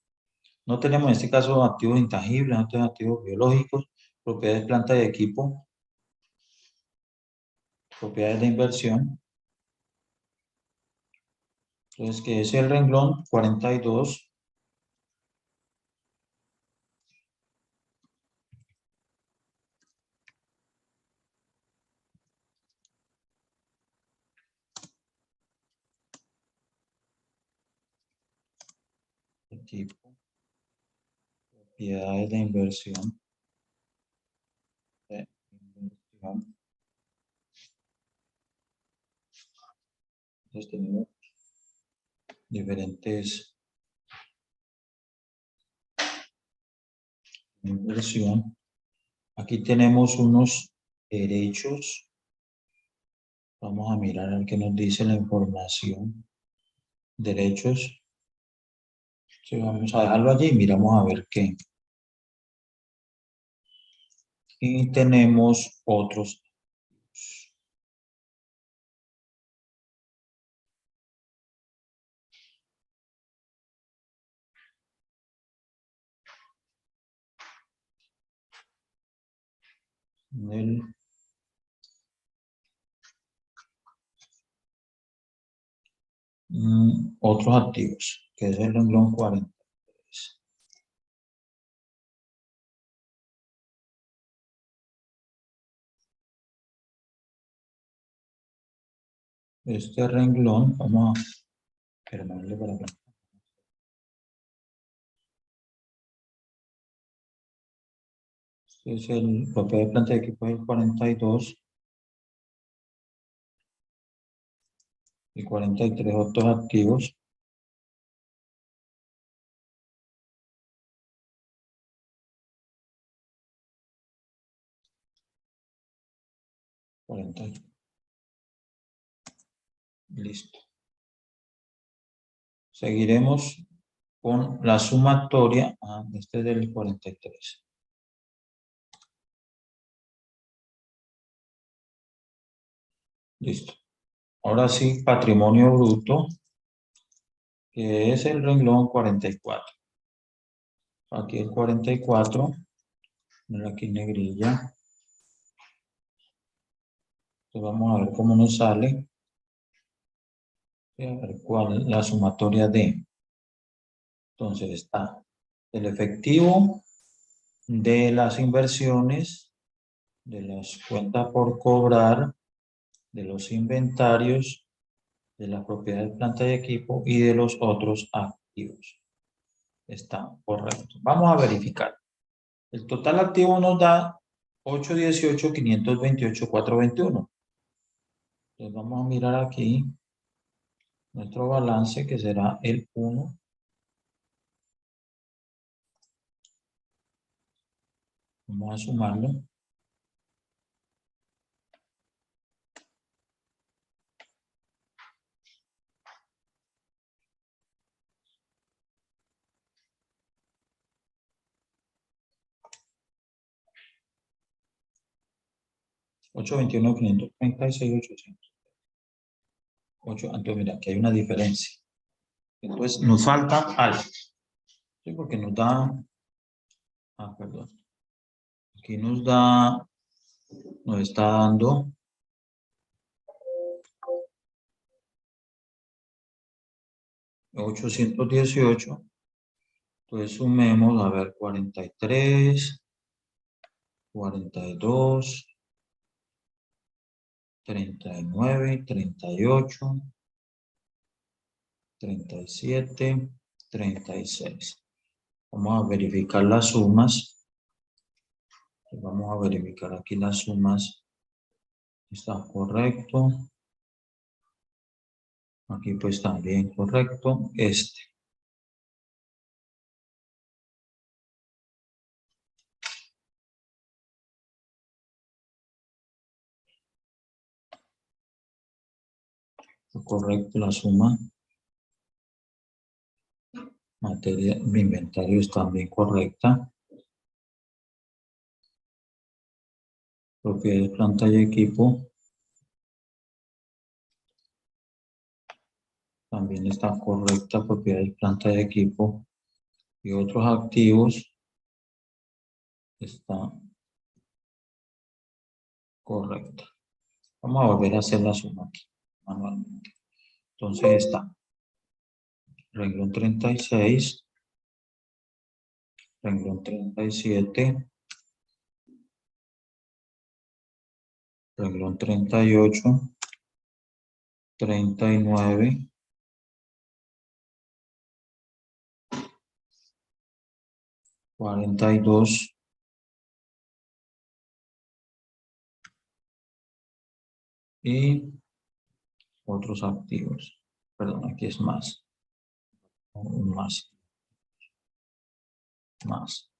no tenemos en este caso activos intangibles, no tenemos activos biológicos, propiedades de planta y equipo, propiedades de inversión. Entonces, que es el renglón 42. Equipo, propiedades de inversión. Entonces tenemos diferentes inversión. Aquí tenemos unos derechos. Vamos a mirar al que nos dice la información. Derechos. Sí, vamos a dejarlo allí y miramos a ver qué. Y tenemos otros. Otros activos, que es el renglón 43. Este renglón, vamos a firmarle para acá. Este es el propiedad de planta de equipo del 42. Y 43 otros activos. Listo. Seguiremos con la sumatoria. Este es del 43. Listo. Ahora sí, patrimonio bruto, que es el renglón 44. Aquí el 44, aquí negrilla. Entonces vamos a ver cómo nos sale. A ver cuál es la sumatoria de. Entonces está el efectivo de las inversiones, de las cuentas por cobrar, de los inventarios, de las propiedades de planta y equipo y de los otros activos. Está correcto. Vamos a verificar. El total activo nos da 818.528.421. Entonces vamos a mirar aquí nuestro balance, que será el 1. Vamos a sumarlo. Entonces, mira, aquí hay una diferencia. Entonces, nos falta algo. Sí, porque nos da... perdón. Aquí nos está dando 818. Entonces, sumemos, a ver, 43, 42, 39, 38, 37, 36. Vamos a verificar las sumas. Vamos a verificar aquí las sumas. Está correcto. Aquí pues también correcto. Correcto la suma. Materia, mi inventario está bien correcta. Propiedad de planta y equipo. También está correcta. Propiedad de planta y equipo. Y otros activos. Está correcta. Vamos a volver a hacer la suma aquí manualmente. Entonces está renglón 36, renglón 37, renglón 38, 39, 42, y otros activos. Perdón, aquí es más. Más.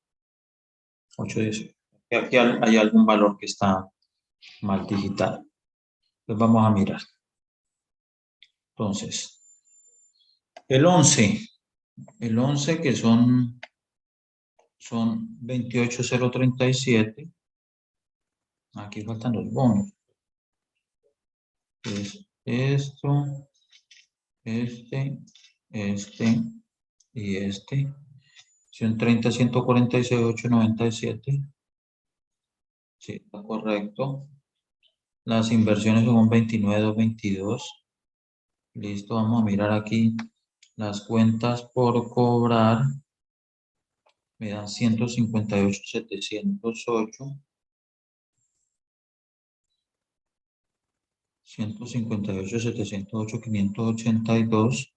8, 18. Aquí hay algún valor que está mal digitado. Pues vamos a mirar. Entonces, el 11 que son 28.037. Aquí faltan los bonos. Es esto, este y este. Son 30.146.897. Sí, está correcto. Las inversiones son 29.222. Listo, vamos a mirar aquí las cuentas por cobrar. Me dan 158.708. 158.708.582.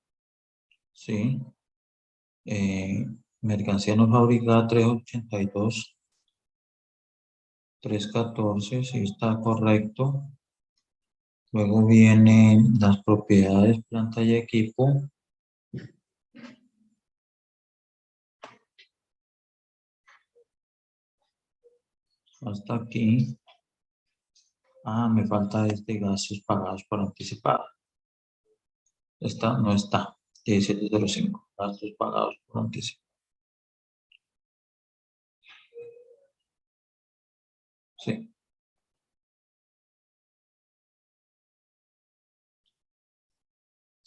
Sí. Mercancía no fabricada 382. 314, sí está correcto. Luego vienen las propiedades, planta y equipo. Hasta aquí. Me falta gastos pagados por anticipado. No está. 1705. Gastos pagados por anticipado. Sí.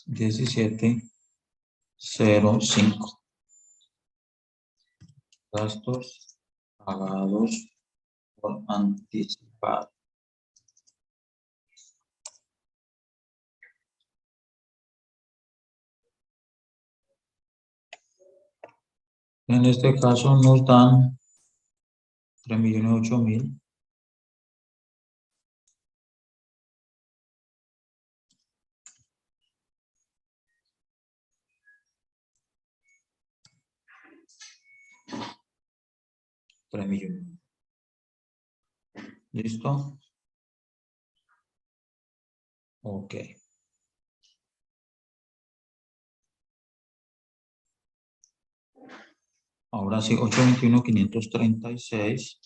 1705. Gastos pagados por anticipado. En este caso nos dan 3.008.000. $3.000.000. ¿Listo? Ok. Ahora sí, 821.536.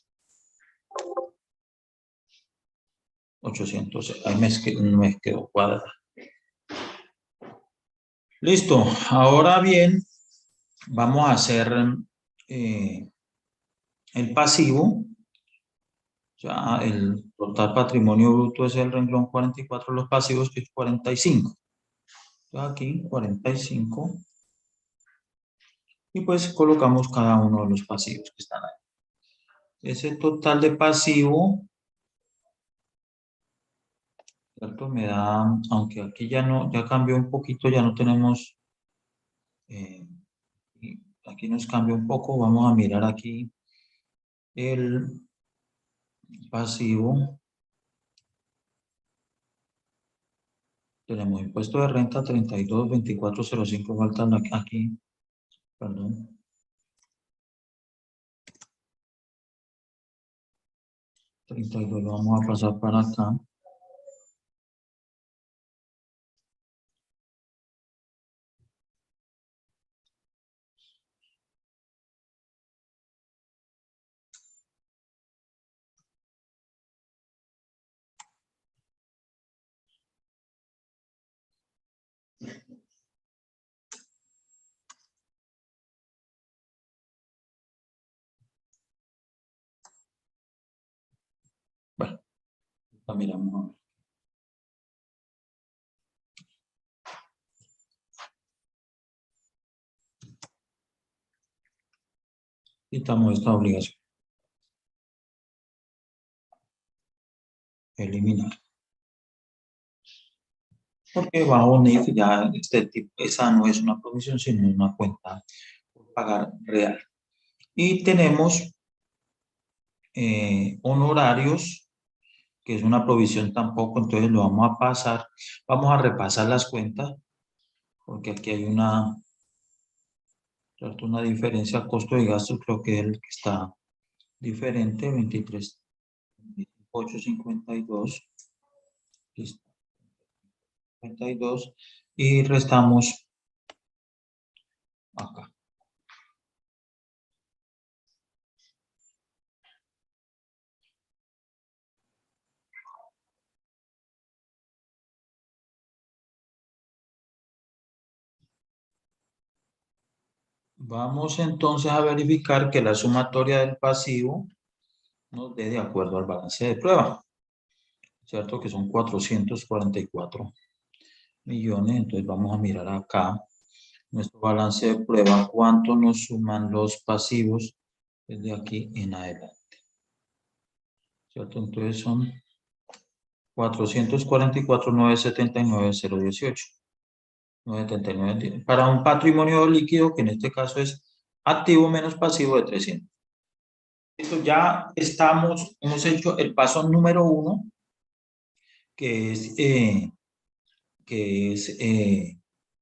800. Ahí me quedó cuadrada. Listo. Ahora bien, vamos a hacer el pasivo. Ya el total patrimonio bruto es el renglón 44, los pasivos que es 45. Entonces aquí 45. Y pues colocamos cada uno de los pasivos que están ahí. Ese total de pasivo, ¿cierto? Me da, aunque aquí ya no, ya cambió un poquito, ya no tenemos, aquí nos cambia un poco. Vamos a mirar aquí el pasivo. Tenemos impuesto de renta 32.2405, faltan aquí, perdón. 32 lo vamos a pasar para acá. Bueno, la miramos a ver. Quitamos esta obligación. Eliminar. Porque bajo NIF ya este tipo, esa no es una provisión, sino una cuenta por pagar real. Y tenemos honorarios, que es una provisión tampoco, entonces lo vamos a pasar. Vamos a repasar las cuentas, porque aquí hay una, ¿cierto? Una diferencia costo de gasto, creo que es el que está diferente, 23.852. Listo. 52 y restamos acá. Vamos entonces a verificar que la sumatoria del pasivo nos dé de acuerdo al balance de prueba, ¿cierto? Que son 444 millones. Entonces vamos a mirar acá nuestro balance de prueba, cuánto nos suman los pasivos desde aquí en adelante, ¿cierto? Entonces son 444.979.018. 979 para un patrimonio líquido que en este caso es activo menos pasivo de 300. Esto ya hemos hecho el paso número 1, que es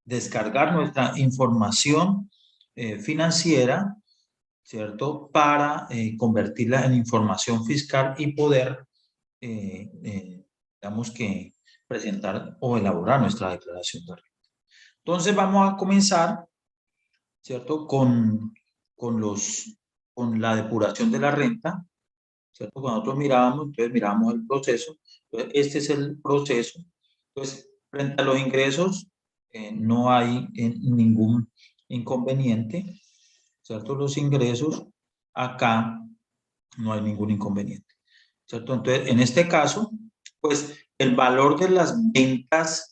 descargar nuestra información financiera, ¿cierto? Para convertirla en información fiscal y poder, digamos que, presentar o elaborar nuestra declaración de renta. Entonces vamos a comenzar, ¿cierto? Con la depuración de la renta, ¿cierto? Cuando nosotros mirábamos, entonces mirábamos el proceso. Entonces, este es el proceso. Entonces, frente a los ingresos, no hay ningún inconveniente, ¿cierto? Los ingresos, acá no hay ningún inconveniente, ¿cierto? Entonces, en este caso, pues el valor de las ventas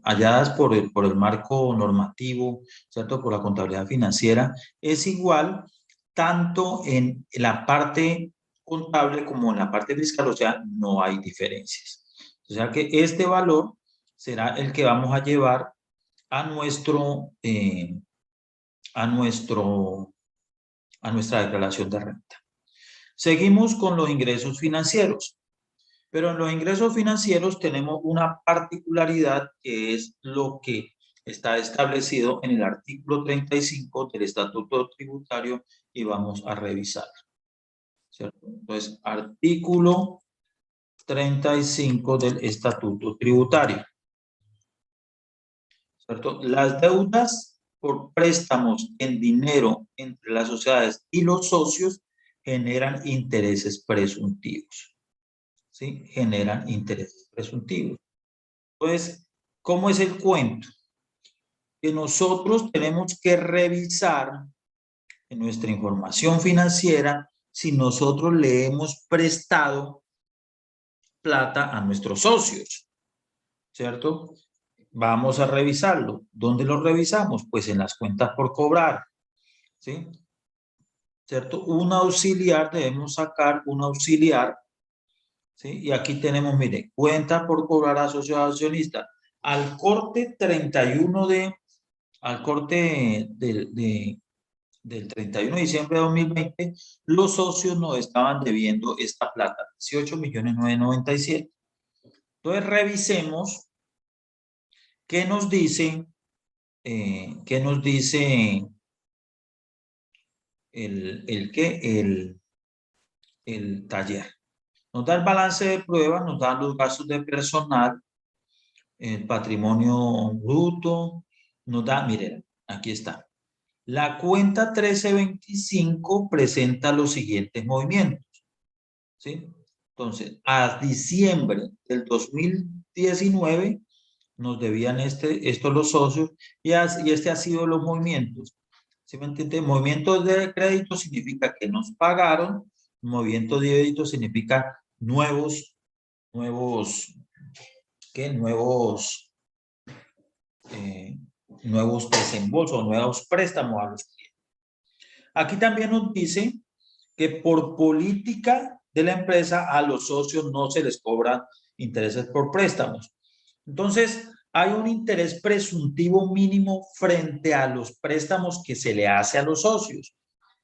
halladas por el marco normativo, ¿cierto? Por la contabilidad financiera, es igual tanto en la parte contable como en la parte fiscal, o sea, no hay diferencias. O sea que este valor será el que vamos a llevar a a nuestra declaración de renta. Seguimos con los ingresos financieros. Pero en los ingresos financieros tenemos una particularidad que es lo que está establecido en el artículo 35 del Estatuto Tributario y vamos a revisar. ¿Cierto? Entonces, artículo 35 del Estatuto Tributario. ¿Cierto? Las deudas por préstamos en dinero entre las sociedades y los socios generan intereses presuntivos. ¿Sí? Generan intereses presuntivos. Entonces, ¿cómo es el cuento? Que nosotros tenemos que revisar en nuestra información financiera si nosotros le hemos prestado plata a nuestros socios, ¿cierto? Vamos a revisarlo. ¿Dónde lo revisamos? Pues en las cuentas por cobrar, ¿sí? ¿Cierto? Un auxiliar, debemos sacar un auxiliar, ¿sí? Y aquí tenemos, mire, cuenta por cobrar a socios accionistas. Al corte 31 al corte del 31 de diciembre de 2020, los socios nos estaban debiendo esta plata, 18.997.000. Entonces, revisemos qué nos dice el taller. Nos da el balance de prueba, nos da los gastos de personal, el patrimonio bruto, nos da, miren, aquí está. La cuenta 1325 presenta los siguientes movimientos, ¿sí? Entonces, a diciembre del 2019 nos debían estos los socios y este ha sido los movimientos. ¿Sí me entiende? Movimiento de crédito significa que nos pagaron, movimiento de débito significa nuevos desembolsos, nuevos préstamos a los clientes. Aquí también nos dice que por política de la empresa a los socios no se les cobran intereses por préstamos. Entonces, hay un interés presuntivo mínimo frente a los préstamos que se le hace a los socios.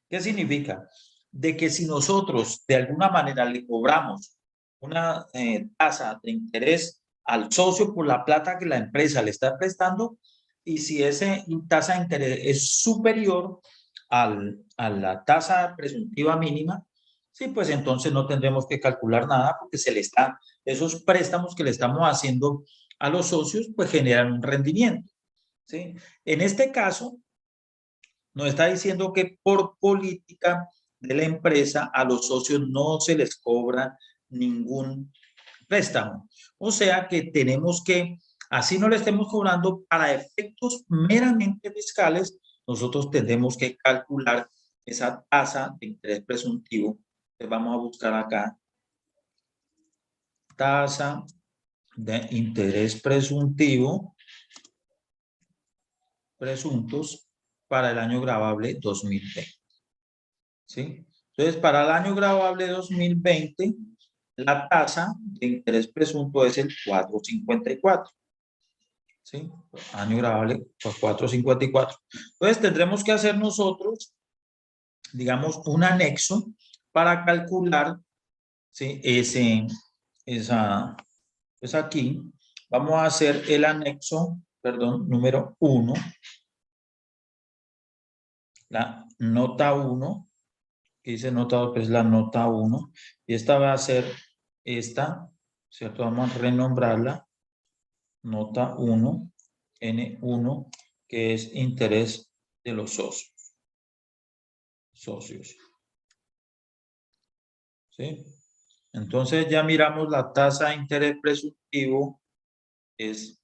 ¿Qué significa? De que si nosotros de alguna manera le cobramos una tasa de interés al socio por la plata que la empresa le está prestando, y si esa tasa de interés es superior a la tasa presuntiva mínima, sí, pues entonces no tendremos que calcular nada porque esos préstamos que le estamos haciendo a los socios, pues generan un rendimiento, ¿sí? En este caso, nos está diciendo que por política de la empresa a los socios no se les cobra ningún préstamo. O sea que tenemos que, así no le estemos cobrando, para efectos meramente fiscales, nosotros tendremos que calcular esa tasa de interés presuntivo. Entonces vamos a buscar acá tasa de interés presuntivo, presuntos, para el año gravable 2020. ¿Sí? Entonces, para el año gravable 2020, la tasa de interés presunto es el 4.54. ¿Sí? Año gravable, pues 4.54. Entonces, tendremos que hacer nosotros, digamos, un anexo para calcular, ¿sí? Pues aquí vamos a hacer el anexo, perdón, número 1, la nota 1, que dice nota 2, pues la nota 1, y esta va a ser esta, ¿cierto? Vamos a renombrarla, nota 1, N1, que es interés de los socios. ¿Sí? Entonces ya miramos la tasa de interés presuntivo, es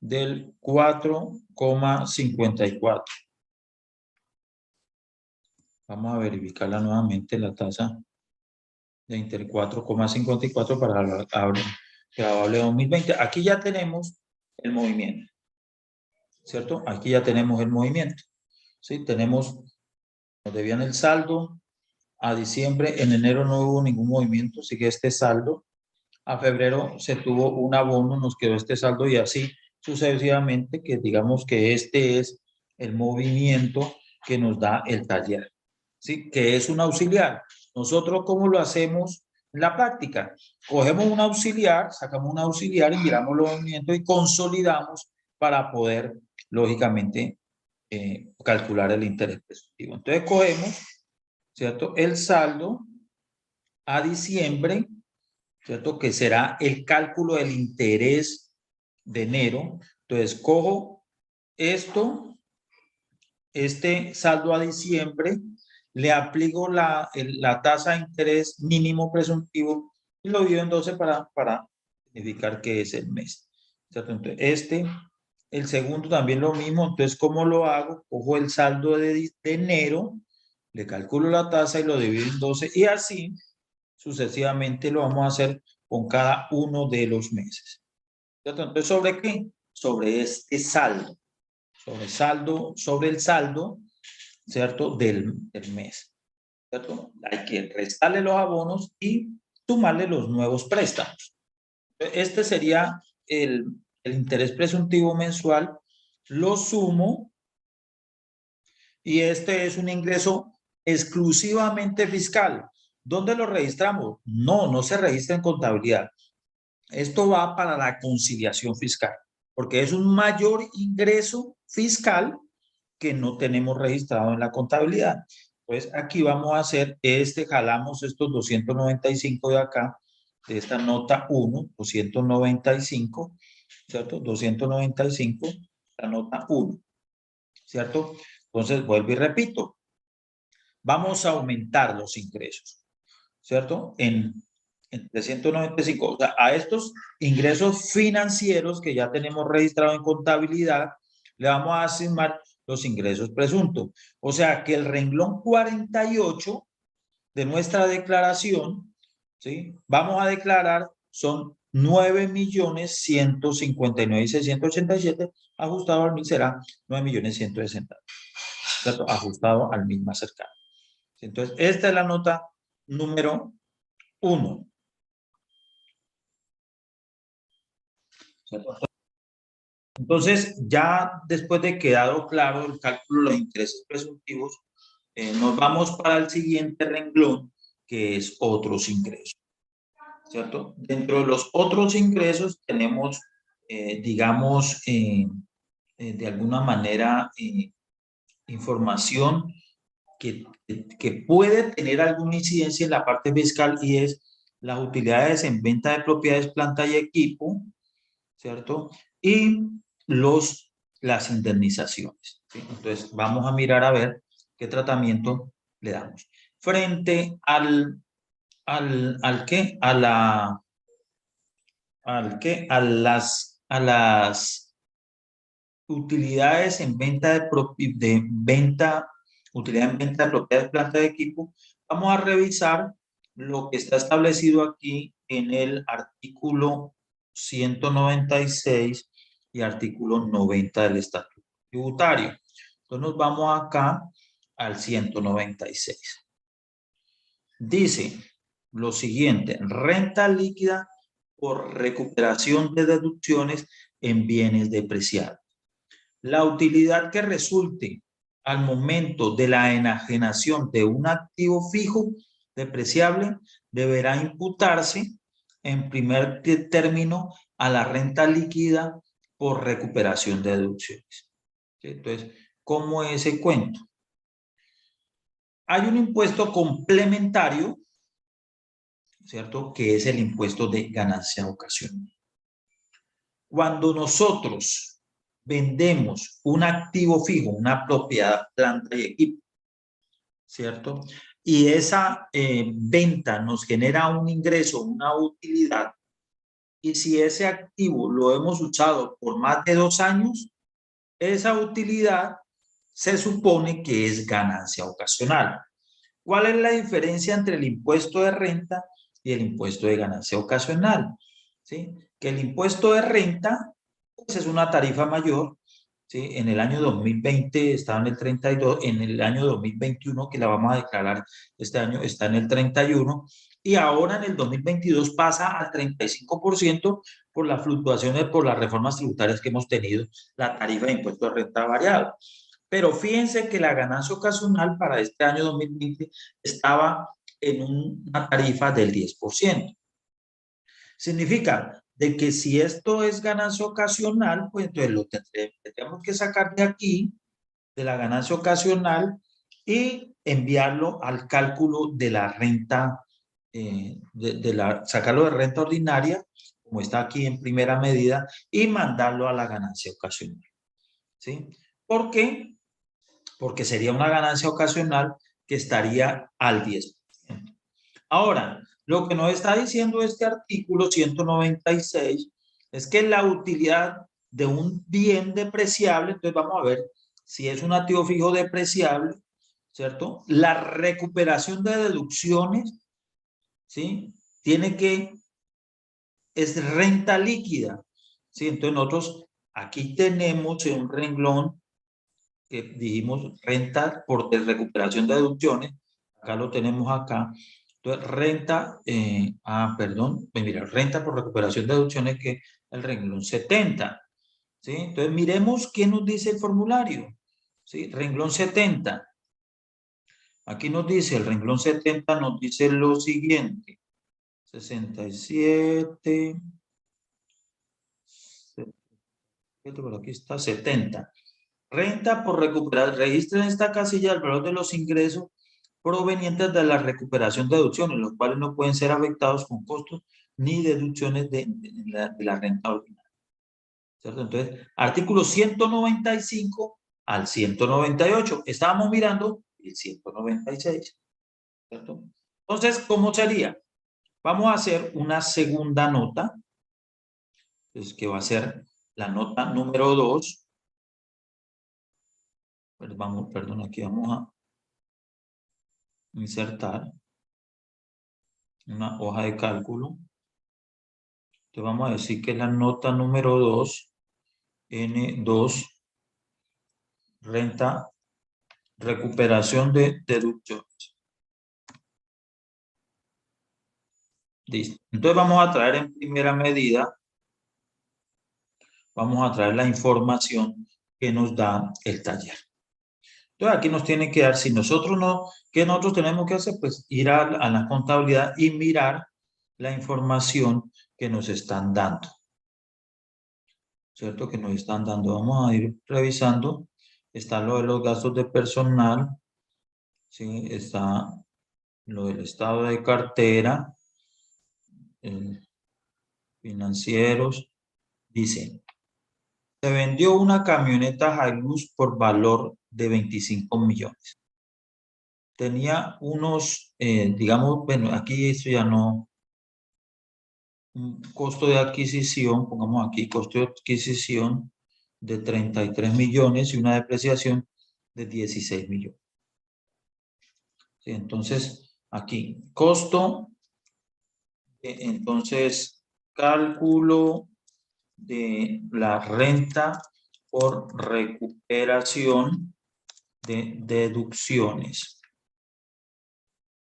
del 4.54. Vamos a verificarla nuevamente, la tasa de interés 4.54 para la gravable 2020. Aquí ya tenemos el movimiento, ¿cierto? Aquí ya tenemos el movimiento. ¿Sí? Nos debían el saldo a diciembre, en enero no hubo ningún movimiento, sigue este saldo. A febrero se tuvo un abono, nos quedó este saldo y así sucesivamente, que digamos que este es el movimiento que nos da el taller, ¿sí? Que es un auxiliar. Nosotros, ¿cómo lo hacemos en la práctica? Cogemos un auxiliar, sacamos un auxiliar y miramos los movimientos y consolidamos para poder, lógicamente, calcular el interés presuntivo. Entonces, cogemos, ¿cierto? El saldo a diciembre, ¿cierto? Que será el cálculo del interés de enero. Entonces, cojo esto, este saldo a diciembre, le aplico la tasa de interés mínimo presuntivo y lo divido en 12 para significar que es el mes. ¿Cierto? Entonces, el segundo también lo mismo. Entonces, ¿cómo lo hago? Cojo el saldo de enero, le calculo la tasa y lo divido en 12 y así sucesivamente lo vamos a hacer con cada uno de los meses. ¿Cierto? Entonces, ¿sobre qué? Sobre este saldo. Sobre el saldo, ¿cierto? Del mes, ¿cierto? Hay que restarle los abonos y sumarle los nuevos préstamos. Este sería el interés presuntivo mensual, lo sumo y este es un ingreso exclusivamente fiscal. ¿Dónde lo registramos? No se registra en contabilidad. Esto va para la conciliación fiscal, porque es un mayor ingreso fiscal que no tenemos registrado en la contabilidad. Pues aquí vamos a hacer jalamos estos 295 de acá, de esta nota 1, 295, ¿cierto? 295, la nota 1, ¿cierto? Entonces, vuelvo y repito, vamos a aumentar los ingresos, ¿cierto? En 395, o sea, a estos ingresos financieros que ya tenemos registrados en contabilidad, le vamos a asignar los ingresos presuntos. O sea, que el renglón 48 de nuestra declaración, ¿sí? Vamos a declarar son 9.159.687, ajustado al MIN será 9.160.000, ¿cierto? Ajustado al MIN más cercano. Entonces, esta es la nota número 1. Entonces, ya después de quedado claro el cálculo de los intereses presuntivos, nos vamos para el siguiente renglón, que es otros ingresos, ¿cierto? Dentro de los otros ingresos tenemos, digamos, de alguna manera, información que puede tener alguna incidencia en la parte fiscal y es las utilidades en venta de propiedades, planta y equipo, ¿cierto? Y las indemnizaciones, ¿sí? Entonces, vamos a mirar a ver qué tratamiento le damos. Frente ¿qué? A las utilidades en venta utilidad en venta de propiedades, planta de equipo, vamos a revisar lo que está establecido aquí en el artículo 196 y artículo 90 del Estatuto Tributario. Entonces nos vamos acá al 196. Dice lo siguiente: renta líquida por recuperación de deducciones en bienes depreciados. La utilidad que resulte al momento de la enajenación de un activo fijo depreciable deberá imputarse en primer término a la renta líquida por recuperación de deducciones. Entonces, ¿cómo es ese cuento? Hay un impuesto complementario, ¿cierto? Que es el impuesto de ganancia ocasional. Cuando nosotros vendemos un activo fijo, una propiedad, planta y equipo, ¿cierto? Y esa venta nos genera un ingreso, una utilidad, y si ese activo lo hemos usado por más de 2 años, esa utilidad se supone que es ganancia ocasional. ¿Cuál es la diferencia entre el impuesto de renta y el impuesto de ganancia ocasional? ¿Sí? Que el impuesto de renta pues, es una tarifa mayor, ¿sí? En el año 2020 estaba en el 32, en el año 2021, que la vamos a declarar este año, está en el 31, y ahora en el 2022 pasa al 35% por las fluctuaciones, por las reformas tributarias que hemos tenido, la tarifa de impuesto de renta ha variado. Pero fíjense que la ganancia ocasional para este año 2020 estaba en una tarifa del 10%. Significa de que si esto es ganancia ocasional, pues entonces lo tendremos que sacar de aquí, de la ganancia ocasional, y enviarlo al cálculo de la renta, sacarlo de renta ordinaria, como está aquí en primera medida, y mandarlo a la ganancia ocasional. ¿Sí? ¿Por qué? Porque sería una ganancia ocasional que estaría al 10%. Ahora, lo que nos está diciendo este artículo 196 es que la utilidad de un bien depreciable, entonces vamos a ver si es un activo fijo depreciable, ¿cierto? La recuperación de deducciones, ¿sí? Es renta líquida, ¿sí? Entonces nosotros aquí tenemos en un renglón que dijimos renta por recuperación de deducciones, acá lo tenemos acá. Entonces, renta, perdón, mira, renta por recuperación de deducciones, que el renglón 70, ¿sí? Entonces, miremos qué nos dice el formulario, ¿sí? Renglón 70. Aquí nos dice, el renglón 70 nos dice lo siguiente, 67, por aquí está 70. Renta por recuperar, registra en esta casilla el valor de los ingresos provenientes de la recuperación de deducciones, los cuales no pueden ser afectados con costos ni deducciones de la renta ordinaria. ¿Cierto? Entonces, artículo 195 al 198. Estábamos mirando el 196. ¿Cierto? Entonces, ¿cómo sería? Vamos a hacer una segunda nota, pues, que va a ser la nota número 2. Perdón, aquí vamos a insertar una hoja de cálculo. Entonces vamos a decir que la nota número 2, N2, renta, recuperación de deducciones. Listo. Entonces vamos a traer en primera medida, vamos a traer la información que nos da el taller. Entonces aquí nos tiene que dar, si nosotros no, ¿qué nosotros tenemos que hacer? Pues ir a la contabilidad y mirar la información que nos están dando. ¿Cierto? Que nos están dando. Vamos a ir revisando. Está lo de los gastos de personal. ¿Sí? Está lo del estado de cartera. Financieros. Dice, se vendió una camioneta Hilux por valor de 25 millones. Tenía unos, digamos, bueno, aquí esto ya no, un costo de adquisición, pongamos aquí, costo de adquisición de 33 millones y una depreciación de 16 millones. ¿Sí? Entonces, aquí, costo, entonces, cálculo de la renta por recuperación de deducciones.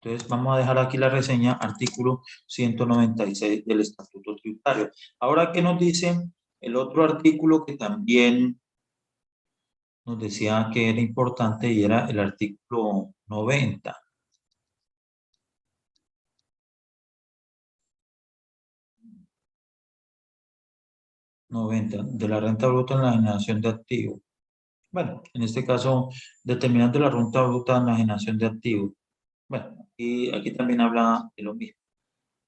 Entonces, vamos a dejar aquí la reseña, artículo 196 del Estatuto Tributario. Ahora, ¿qué nos dice el otro artículo que también nos decía que era importante, y era el artículo 90? De la renta bruta en la generación de activos. Bueno, en este caso, determinante la renta bruta en la generación de activos. Bueno, y aquí también habla de lo mismo.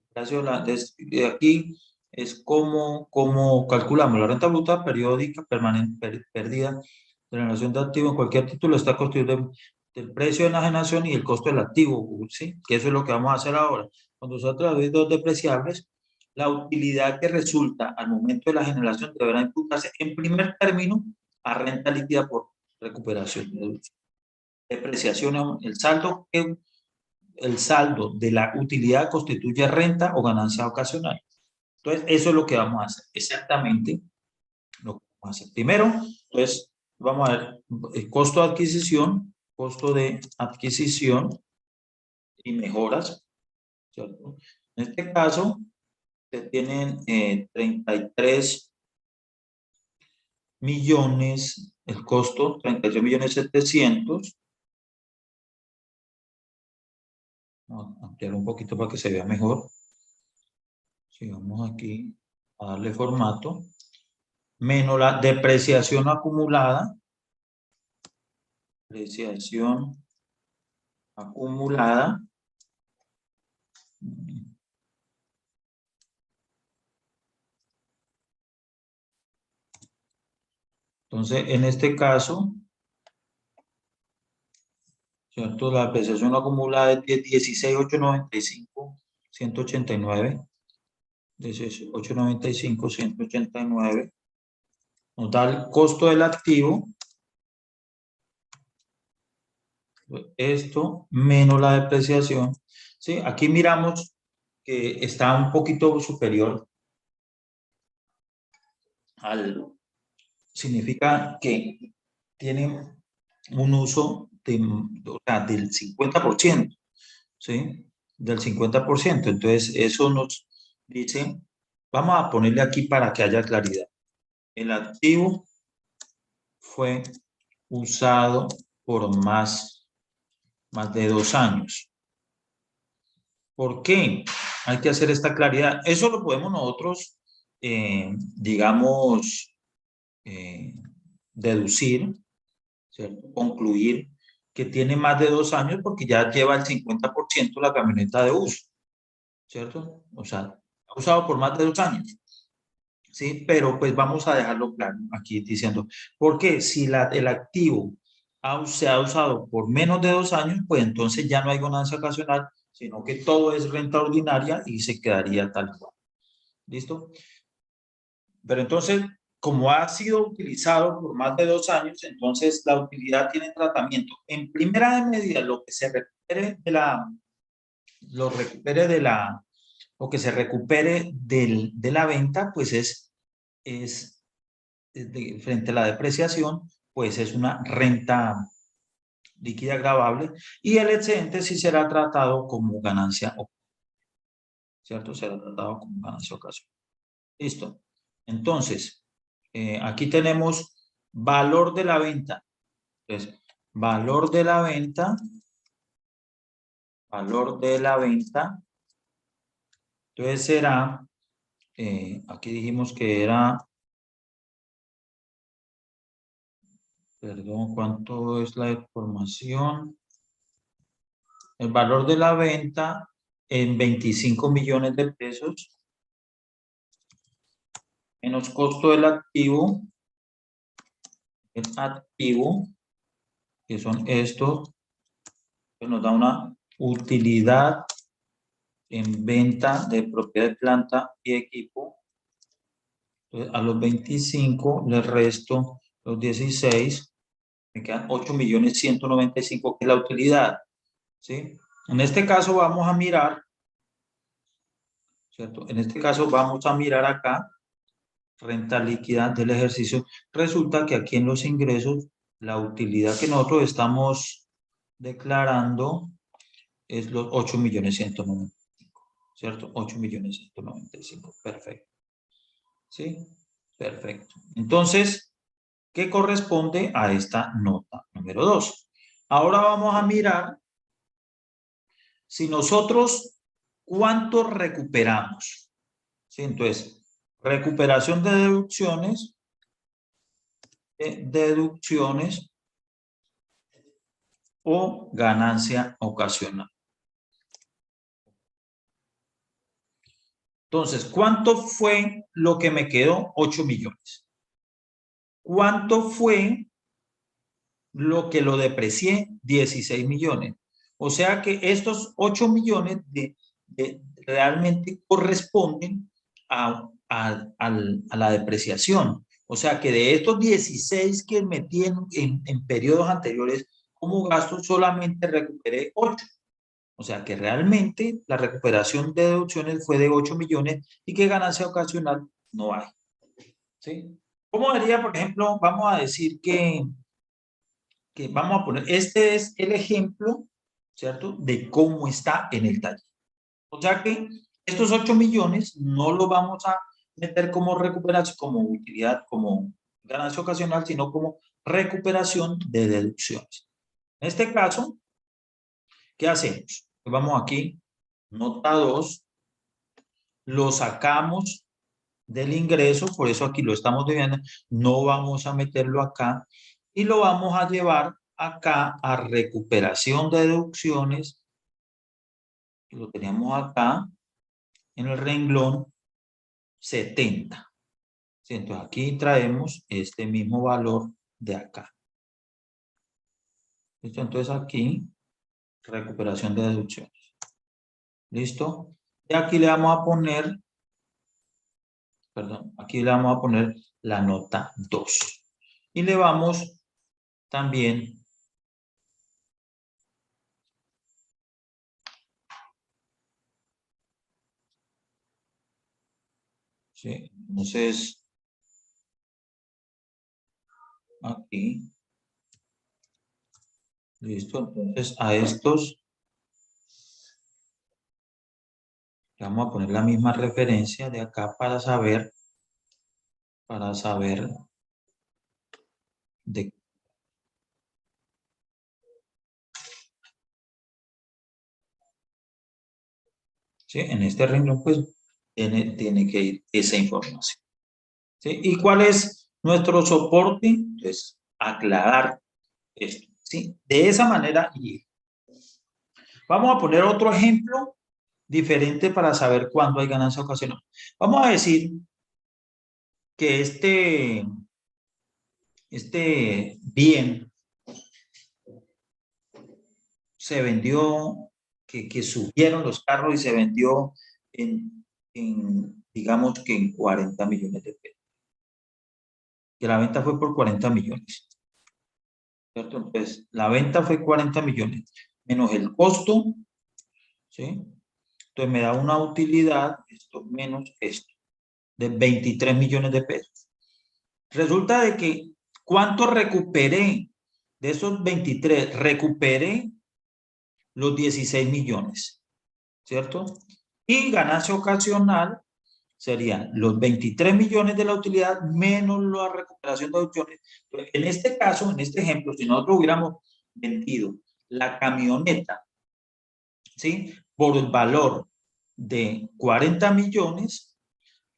De aquí es cómo calculamos la renta bruta periódica permanente pérdida de la generación de activos en cualquier título está constituido del precio de la generación y el costo del activo, ¿sí? Que eso es lo que vamos a hacer ahora. Cuando se trata de dos depreciables, la utilidad que resulta al momento de la generación deberá imputarse en primer término a renta líquida por recuperación de deducción. Depreciación, el saldo de la utilidad constituye renta o ganancia ocasional. Entonces, eso es lo que vamos a hacer, exactamente lo que vamos a hacer. Primero, entonces, vamos a ver el costo de adquisición y mejoras, ¿cierto? En este caso, se tienen 33 millones, el costo, 38.700.000. Vamos a ampliar un poquito para que se vea mejor. Si vamos aquí a darle formato, menos la depreciación acumulada, depreciación acumulada, entonces en este caso, ¿cierto? La depreciación acumulada es 16.895, 189, 18.95, 189, nos da el costo del activo, esto menos la depreciación, ¿sí? Aquí miramos que está un poquito superior al, significa que tiene un uso o sea, del 50%, ¿sí? Del 50%. Entonces, eso nos dice, vamos a ponerle aquí para que haya claridad. El activo fue usado por más de 2 años. ¿Por qué? Hay que hacer esta claridad. Eso lo podemos nosotros, digamos, deducir, ¿cierto? Concluir que tiene más de 2 años porque ya lleva el 50% la camioneta de uso, ¿cierto? O sea, ha usado por más de 2 años. ¿Sí? Pero pues vamos a dejarlo claro aquí diciendo, porque si el activo se ha usado por menos de 2 años, pues entonces ya no hay ganancia ocasional, sino que todo es renta ordinaria y se quedaría tal cual. ¿Listo? Pero entonces, como ha sido utilizado por más de 2 años, entonces la utilidad tiene tratamiento. En primera de medida, lo que se recupere de la, lo que se recupere de la venta, pues frente a la depreciación, pues es una renta líquida gravable y el excedente sí será tratado como ganancia, ¿cierto? Será tratado como ganancia ocasional. Listo. Entonces, aquí tenemos valor de la venta. Entonces, valor de la venta, valor de la venta. Entonces será, aquí dijimos que era, perdón, ¿cuánto es la información? El valor de la venta en 25 millones de pesos menos costo del activo, el activo, que son estos, que nos da una utilidad en venta de propiedad de planta y equipo. Entonces, a los 25 le resto los 16, me quedan 8.195.000, que es la utilidad, ¿sí? En este caso vamos a mirar, ¿cierto? En este caso vamos a mirar acá, renta líquida del ejercicio. Resulta que aquí en los ingresos, la utilidad que nosotros estamos declarando es los 8.195.000, ¿cierto? 8.195.000, perfecto. ¿Sí? Perfecto. Entonces, ¿qué corresponde a esta nota número 2? Ahora vamos a mirar si nosotros, ¿cuánto recuperamos? ¿Sí? Entonces, recuperación de deducciones o ganancia ocasional. Entonces, ¿cuánto fue lo que me quedó? 8 millones. ¿Cuánto fue lo que lo deprecié? 16 millones. O sea que estos 8 millones realmente corresponden a la depreciación. O sea que de estos 16 que metí en periodos anteriores como gasto, solamente recuperé 8. O sea que realmente la recuperación de deducciones fue de 8 millones y que ganancia ocasional no hay. ¿Sí? ¿Cómo haría, por ejemplo, vamos a decir que vamos a poner, este es el ejemplo, ¿cierto? De cómo está en el taller. O sea que estos 8 millones no los vamos a meter como recuperación, como utilidad, como ganancia ocasional, sino como recuperación de deducciones. En este caso, ¿qué hacemos? Vamos aquí, nota 2, lo sacamos del ingreso, por eso aquí lo estamos dividiendo, no vamos a meterlo acá, y lo vamos a llevar acá a recuperación de deducciones, lo teníamos acá, en el renglón 70. ¿Sí? Entonces aquí traemos este mismo valor de acá. ¿Listo? Entonces aquí, recuperación de deducciones. ¿Listo? Y aquí le vamos a poner, perdón, aquí le vamos a poner la nota 2. Y le vamos también ¿sí? Entonces, aquí, listo. Entonces, a estos le vamos a poner la misma referencia de acá para saber de ¿sí? En este renglón, pues, tiene que ir esa información. ¿Sí? ¿Y cuál es nuestro soporte? Pues, aclarar esto, ¿sí? De esa manera, y vamos a poner otro ejemplo diferente para saber cuándo hay ganancia ocasional. Vamos a decir que este bien se vendió, que subieron los carros y se vendió digamos que en 40 millones de pesos. Que la venta fue por 40 millones. ¿Cierto? Entonces, la venta fue 40 millones, menos el costo, ¿sí? Entonces me da una utilidad, esto menos esto, de 23 millones de pesos. Resulta de que, ¿cuánto recuperé? De esos 23, recuperé los 16 millones, ¿cierto? Y ganancia ocasional serían los 23 millones de la utilidad menos la recuperación de deducciones. En este caso, en este ejemplo, si nosotros hubiéramos vendido la camioneta, ¿sí? Por el valor de 40 millones,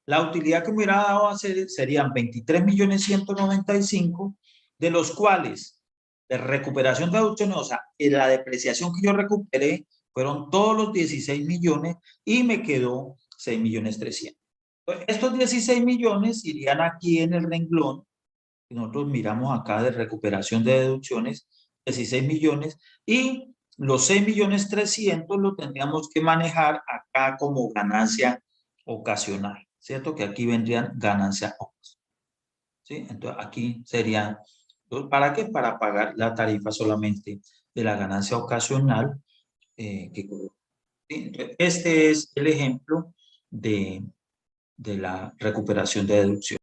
la utilidad que me hubiera dado a ser, serían 23 millones 195, de los cuales de recuperación de deducciones, o sea, la depreciación que yo recuperé fueron todos los 16 millones y me quedó 6 millones 300. Estos 16 millones irían aquí en el renglón, que nosotros miramos acá de recuperación de deducciones, 16 millones, y los 6 millones 300 lo tendríamos que manejar acá como ganancia ocasional, ¿cierto? Que aquí vendrían ganancia ocasional, ¿sí? Entonces aquí serían, ¿para qué? Para pagar la tarifa solamente de la ganancia ocasional ¿sí? Este es el ejemplo de la recuperación de deducción.